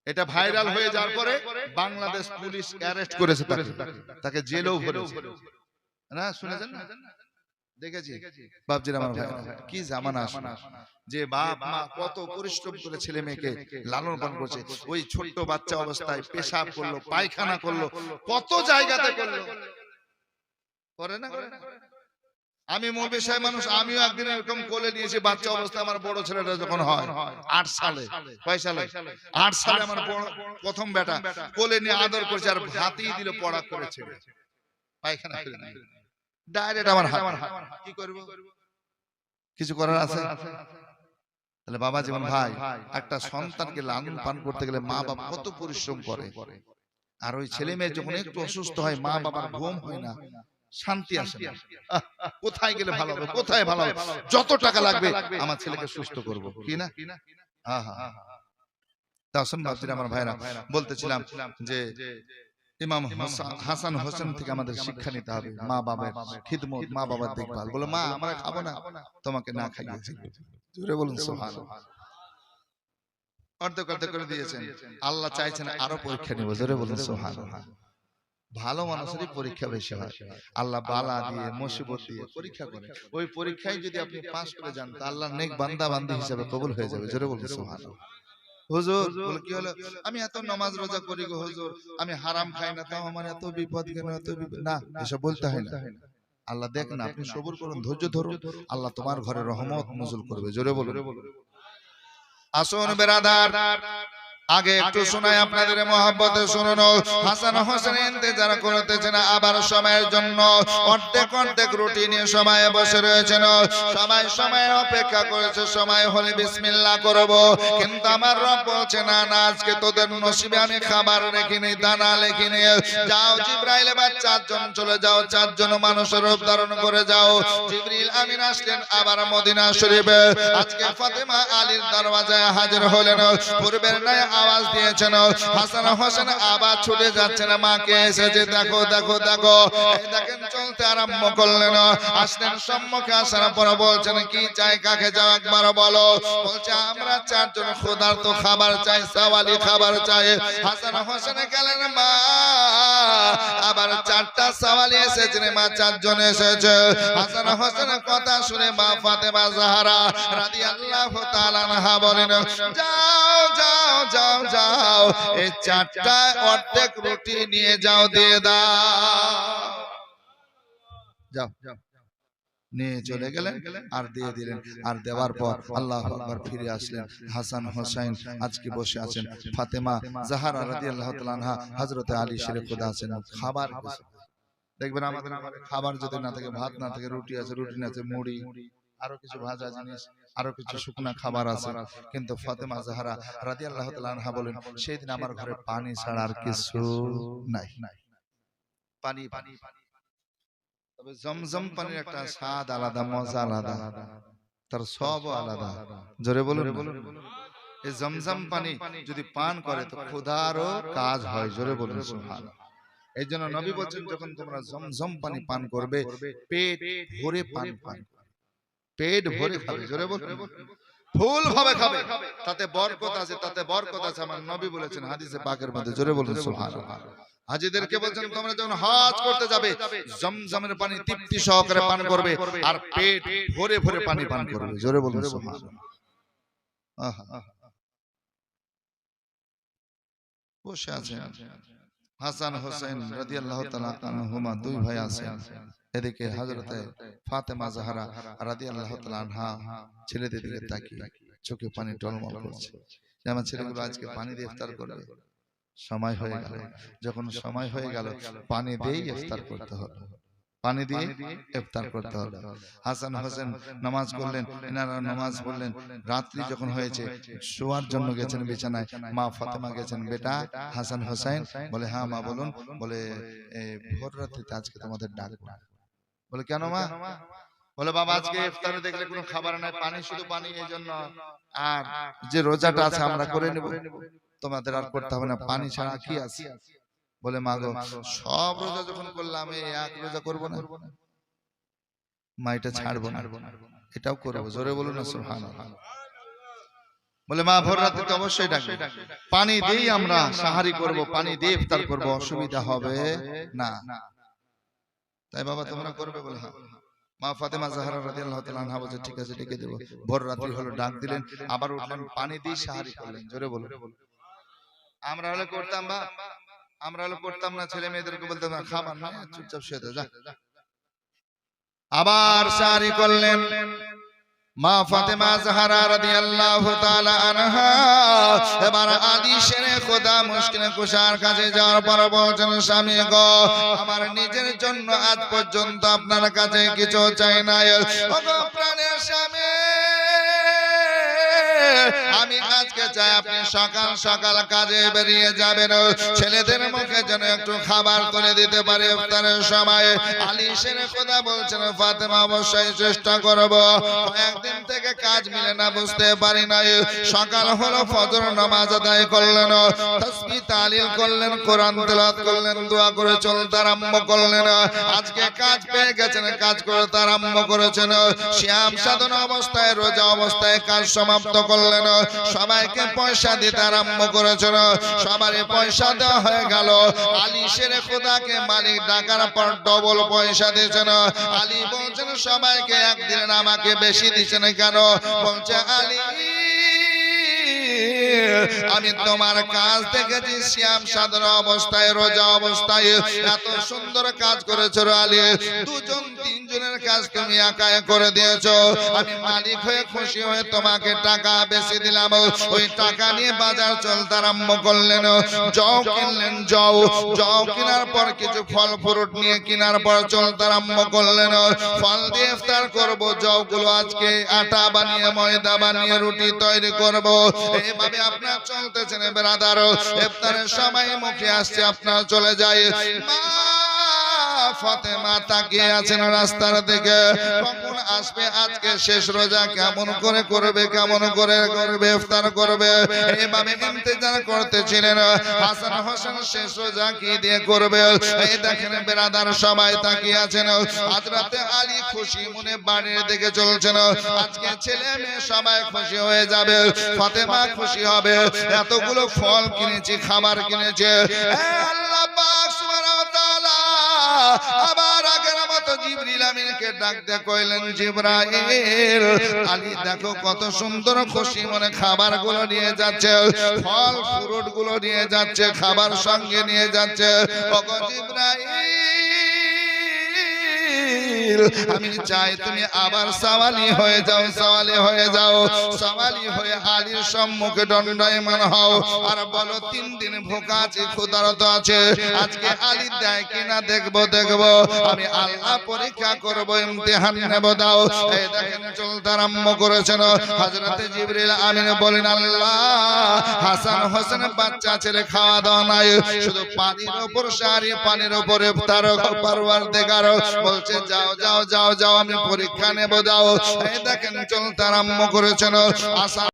এটা ভাইরাল হয়ে যাওয়ার পরে বাংলাদেশ পুলিশ অ্যারেস্ট করেছে, তাকে জেলেও ভরেছে না। শুনেছেন না? দেখেছি বাপজির আমার ভাই, কি জামানা আসলে, যে বাপ মা কত পরিশ্রম করে ছেলে মেয়েকে লালন পালন করছে। ওই ছোট্ট বাচ্চা অবস্থায় পেশাব করলো, পায়খানা করলো, কত জায়গাতে করলো, করে না? আমি মৌলভী সাহেব মানুষ, আমিও একদিন এরকম কোলে নিয়েছি বাচ্চা অবস্থায়। আমার বড় ছেলেটা যখন হয় 8 সালে, কয় সালে? 8 সালে আমার প্রথম বেটা, কোলে নিয়ে আদর করেছে, আর ভাতই দিল পড়া করেছে, পায়খানা করে নাই ডাইরেক্ট আমার হাত। কি করব? কিছু করার আছে? তাহলে বাবা জীবন ভাই, একটা সন্তানকে লালন পালন করতে গেলে মা বাবা কত পরিশ্রম করে। আর ওই ছেলে মেয়ে যখন একটু অসুস্থ হয়, মা বাবার ঘুম হয় না, শান্তি আসে না। কোথায় গেলে ভালো হবে, কোথায় ভালো হবে, যত টাকা লাগবে আমার ছেলেকে সুস্থ করব, কি না? হ্যাঁ হ্যাঁ। তাহসন বাপজির আমার ভাইরা, বলতেছিলাম যে ইমাম হাসান হোসেন থেকে আমাদের শিক্ষা নিতে হবে মা বাবার খিদমত, মা বাবার দেখভাল। বলো মা আমরা খাবো না, তোমাকে না খাইয়েছি। জোরে বলুন সুবহানাল্লাহ। অর্ধেক অর্ধেক করে দিয়েছেন। আল্লাহ চাইছেন আরো পরীক্ষা নিব, জোরে বলুন সুবহানাল্লাহ। ভালো মানুষেরই পরীক্ষা বেশি হয়। আল্লাহ বালা দিয়ে মুসিবত দিয়ে পরীক্ষা করে, ওই পরীক্ষায় যদি আপনি পাস করে যান তা আল্লাহ নেক বান্দা বান্দি হিসেবে কবুল হয়ে যাবে, জোরে বলুন সুবহানাল্লাহ। হুজুর বলে কি হলো, আমি এত নামাজ রোজা করি গো হুজুর, আমি হারাম খাই না, তাও আমার এত বিপদ কেন, এত বিপদ না, এসব বলতে হয় না। আল্লাহ দেখ না, আপনি সবর করুন, ধৈর্য ধরুন, আল্লাহ তোমার ঘরে রহমত নজুল করবে, জোরে বলুন। আসুন বেরাদার, আগে একটু শোনাই আপনাদের মহব্বতে শুনুন। হাসান হোসেন ইন্তেজার করতেছেন আবার সময়ের জন্য, অর্ধেক অর্ধেক রুটি নিয়ে সময়ে বসে রয়েছেন, সবাই সময় অপেক্ষা করেছে, সময় হলে বিসমিল্লাহ করব, কিন্তু আমার রব বলছে না না, আজকে তোদের নসিবে আমি খাবার রেখিনি, দানা লেখিনি, যাও জিবরাইল এবার 4 জন চলে যাও, 4 জন মানুষের রূপ ধারণ করে যাও। জিবরিল আমিন আসলেন আবার মদিনা শরীফে, আজকে ফাতেমা আলীর দরওয়াজায় হাজির হলেন, পূর্বের ন্যায় আওয়াজ দিয়েছেন, হাসান হোসেন আবার ছুটে যাচ্ছেন, মাকে এসেছে, দেখো দেখো দেখো, এই দেখেন চলতে আরম্ভ করলেন, আসলেন সম্মুখে, আসার পর বলছেন কি চাই, কাকে যাও একবার বলো, বলছে আমরা 4 জন ক্ষুধার্ত, খাবার চাই, সাওয়ালি খাবার চাই। হাসান হোসেন গেলেন, মা আবার 4টা সাওয়ালি এসেছে, মা 4 জন এসেছে। হাসান হোসেনের কথা শুনে মা ফাতেমা জাহরা রাদিয়াল্লাহু তাআলা আনহা বলেন, যাও যাও যাও যাও, এই 4টা অর্ধেক রুটি নিয়ে যাও, দিয়ে দাও, যাও যাও। নিয়ে চলে গেলেন আর দিয়ে দিলেন, আর দেওয়ার পর আল্লাহু আকবার ফিরে আসলেন। হাসান হোসেন আজকে বসে আছেন, ফাতেমা জাহরা রাদিয়াল্লাহু তাআলা আনহা হযরতে আলী শেরে খুদা আছেন, খাবার দেখবেন আমাদের খাবার যদি না থাকে, ভাত না থাকে, রুটি আছে, রুটি না আছে, মুড়ি, আরো কিছু ভাজা জিনিস, আরো কিছু শুকনা খাবার আছে, কিন্তু ফাতেমা জাহরা রাদিয়াল্লাহু তাআলা আনহা বলেন, সেই দিন আমার ঘরে পানি ছাড়া আর কিছু নাই, পানি পানি। তবে জমজম পানির একটা স্বাদ আলাদা, মজা আলাদা, তার সব আলাদা, জোরে বলুন। এই জমজম পানি যদি পান করে তো ক্ষুধারও কাজ হয়, জোরে বলুন সুবহানাল্লাহ। এই জন্য নবী বলেন, যখন তোমরা জমজম পানি পান করবে, পেট ভরে পান পান, পেট ভরে খাবে, জোরে বলুন, ফুল ভাবে খাবে, তাতে বরকত আছে, তাতে বরকত আছে, আমার নবী বলেছেন হাদিসে পাকের মধ্যে, জোরে বলুন সুবহানাল্লাহ। হাজীদেরকে বলছেন তোমরা যখন হজ করতে যাবে, জমজমের পানি তৃপ্তি সহকারে পান করবে, আর পেট ভরে ভরে পানি পান করবে, জোরে বলুন সুবহানাল্লাহ। বসে আছেন হাসান হোসেন রাদিয়াল্লাহু তাআলা আনহুমা, 2 ভাই আছেন, এদিকে হযরতে ফাতেমা জাহরা রাদিয়াল্লাহু তাআলা আনহা ছেলেদের দিকে তাকিয়ে চোখে পানি টলমল করছে, যে আমার ছেলেগুলো আজকে পানি দিয়ে ইফতার করবে। সময় হয়ে গেল, যখন সময় হয়ে গেল, পানি দিয়ে ইফতার করতে হলো, পানি দিয়ে ইফতার করতে হলো। হাসান হোসেন নামাজ পড়লেন, এনারা নামাজ পড়লেন, রাত্রি যখন হয়েছে, শোয়ার জন্য গেছেন বিছানায়, মা ফাতেমা গেছেন, বেটা হাসান হোসেন, বলে হ্যাঁ মা বলুন, বলে ভোর রাত্রিতে আজকে তোমাদের ডাকবো। বলে কেন মা? বলে বাবা আজকে ইফতারে দেখলে কোনো খাবার নাই, পানি, শুধু পানি, এই জন্য, আর যে রোজাটা আছে আমরা করে নেব, তোমাদের আর করতে হবে না, পানি ছাড়া কি আছে? বলে মা গো, সব রোজা যখন করলাম, এই এক রোজা করবো না, মা এটা ছাড়বো না, এটাও করবো, জোরে বলুন না সুবহানাল্লাহ। বলে মা ভোর রাতে তো অবশ্যই ডাকবে, পানি দিয়ে আমরা সাহারি করব, পানি দিয়ে ইফতার করব, অসুবিধা হবে না, তাই বাবা তোমরা করবে? বলে হ্যাঁ। মা ফাতেমা জাহরা রাদিয়াল্লাহু তাআলা আনহা বলে ঠিক আছে ডেকে দেব। ভোর রাত্রি হলো, ডাক দিলেন, আবার উঠলেন, পানি দিয়ে সাহারি করলেন, জোরে বলুন। আমরা হলে করতাম, বা আমরা হলে করতাম না, ছেলে মেয়েদেরকে বলতাম না খাবার না, চুপচাপ শুয়ে যা। আবার সাহারি করলেন, মা ফাতেমা জাহরা রাদিয়াল্লাহু তাআলা আনহা এবার আলী শেরে খোদা মুশকিলে কুশার কাছে যাওয়ার পর বলছেন, স্বামী গো, আমার নিজের জন্য আজ পর্যন্ত আপনার কাছে কিছু চাই না, ওগো প্রাণের স্বামী, আমি আজকে চাই আপনি সকাল সকাল কাজে বেরিয়ে যাবেন, ছেলেদের মুখে যেন একটু খাবার তুলে দিতে পারে ইফতারের সময়। আলী শেরে খোদা বলছেন, ফাতেমা অবশ্যই চেষ্টা করব, একদিন থেকে কাজ মিলে না, বুঝতে পারি না। সকাল হলো, ফজর নামাজ আদায় করলেন, তাসবিহ তাহলিল করলেন, কোরআন তেলাওয়াত করলেন, দোয়া করে চলতে আরম্ভ করলেন। আজকে কাজ পেয়ে গেছেন, কাজ করতে আরম্ভ করেছেন। সিয়াম সাধনা অবস্থায়, রোজা অবস্থায় কাজ সমাপ্ত করলেন সবাইকে পয়সা দিতে আরম্ভ করেছেন সবারই পয়সা দেওয়া হয়ে গেল আলী শেরে খোদাকে মালিক ডাকার পর ডবল পয়সা দিয়েছেন আলী বলছেন সবাইকে একদিন আমাকে বেশি দিচ্ছেন কেন বলছে আলী আমি তোমার কাজ দেখেছি শ্যাম সাধন অবস্থায় রোজা অবস্থায় এত সুন্দর কাজ করেছো আলী দুজন তিনজনের কাজ তুমি একাই করে দিয়েছো আমি মালিক হয়ে খুশি হয়ে তোমাকে টাকা বেশি দিলাম ওই টাকা নিয়ে বাজার চলতে আরম্ভ করলেন জও কিনলেন জও কেনার পর কিছু ফল ফ্রুট নিয়ে কেনার পর চলতে আরম্ভ করলেন ফল দিয়ে ইফতার করব জও গুলো আজকে আটা বানিয়ে ময়দা বানিয়ে রুটি তৈরি করব এইভাবে আপনার চলতেছেন ব্রাদার ইফতারের সময় মুখে আসছে আপনার চলে যায় মা ফাতেমা তাকিয়ে আছেন রাস্তার দিকে কখন আসবে আজকে শেষ রোজা কেমন করে করবে কেমন করে করবে ইফতার করবে এইভাবে ইন্তজার করতেছিলেন হাসান হোসেন শেষ রোজা কি দিয়ে করবে এই দেখেন ব্রাদার সবাই তাকিয়ে আছেন হযরতে আলী খুশি মনে বাড়ির দিকে চলছেন আজকে ছেলে মেয়ে সবাই খুশি হয়ে যাবে ফাতেমা খুশি হবে এতগুলো ফল কিনেছি খাবার কিনেছে আল্লাহ পাক সুবহানাহু ওয়া তাআলা আবার আগের মতো জিবরিল আমিনকে ডাক দিয়ে কইলেন জিবরাইল আলী দেখো কত সুন্দর খুশি মনে খাবারগুলো নিয়ে যাচ্ছে ফল ফ্রুট গুলো নিয়ে যাচ্ছে খাবার সঙ্গে নিয়ে যাচ্ছে ওগো জিবরাইল আমি চাই তুমি আবার সওয়ালি হয়ে যাও সওয়ালি হয়ে আলীর সম্মুখে দণ্ডায়মান হও আর বলো 3 দিন ভোকা আছে ক্ষুধার্ত আছে আজকে আলী দেয় কিনা দেখবো আমি আল্লাহ পরীক্ষা করব ইমতিহান নেব দাও এই দেখেন চলতে আরম্ভ করেছেন হযরতে জিবরিল আমিন বলেন আল্লাহ হাসান হোসেন বাচ্চা ছেলে খাওয়া দাওয়া নাই শুধু পানির উপর সারি পানির উপর ইফতার পরওয়ারদিগার বলছে যাও আমি পরীক্ষা নেব দাও এই দেখেন চলতে আরম্ভ করেছেন আশা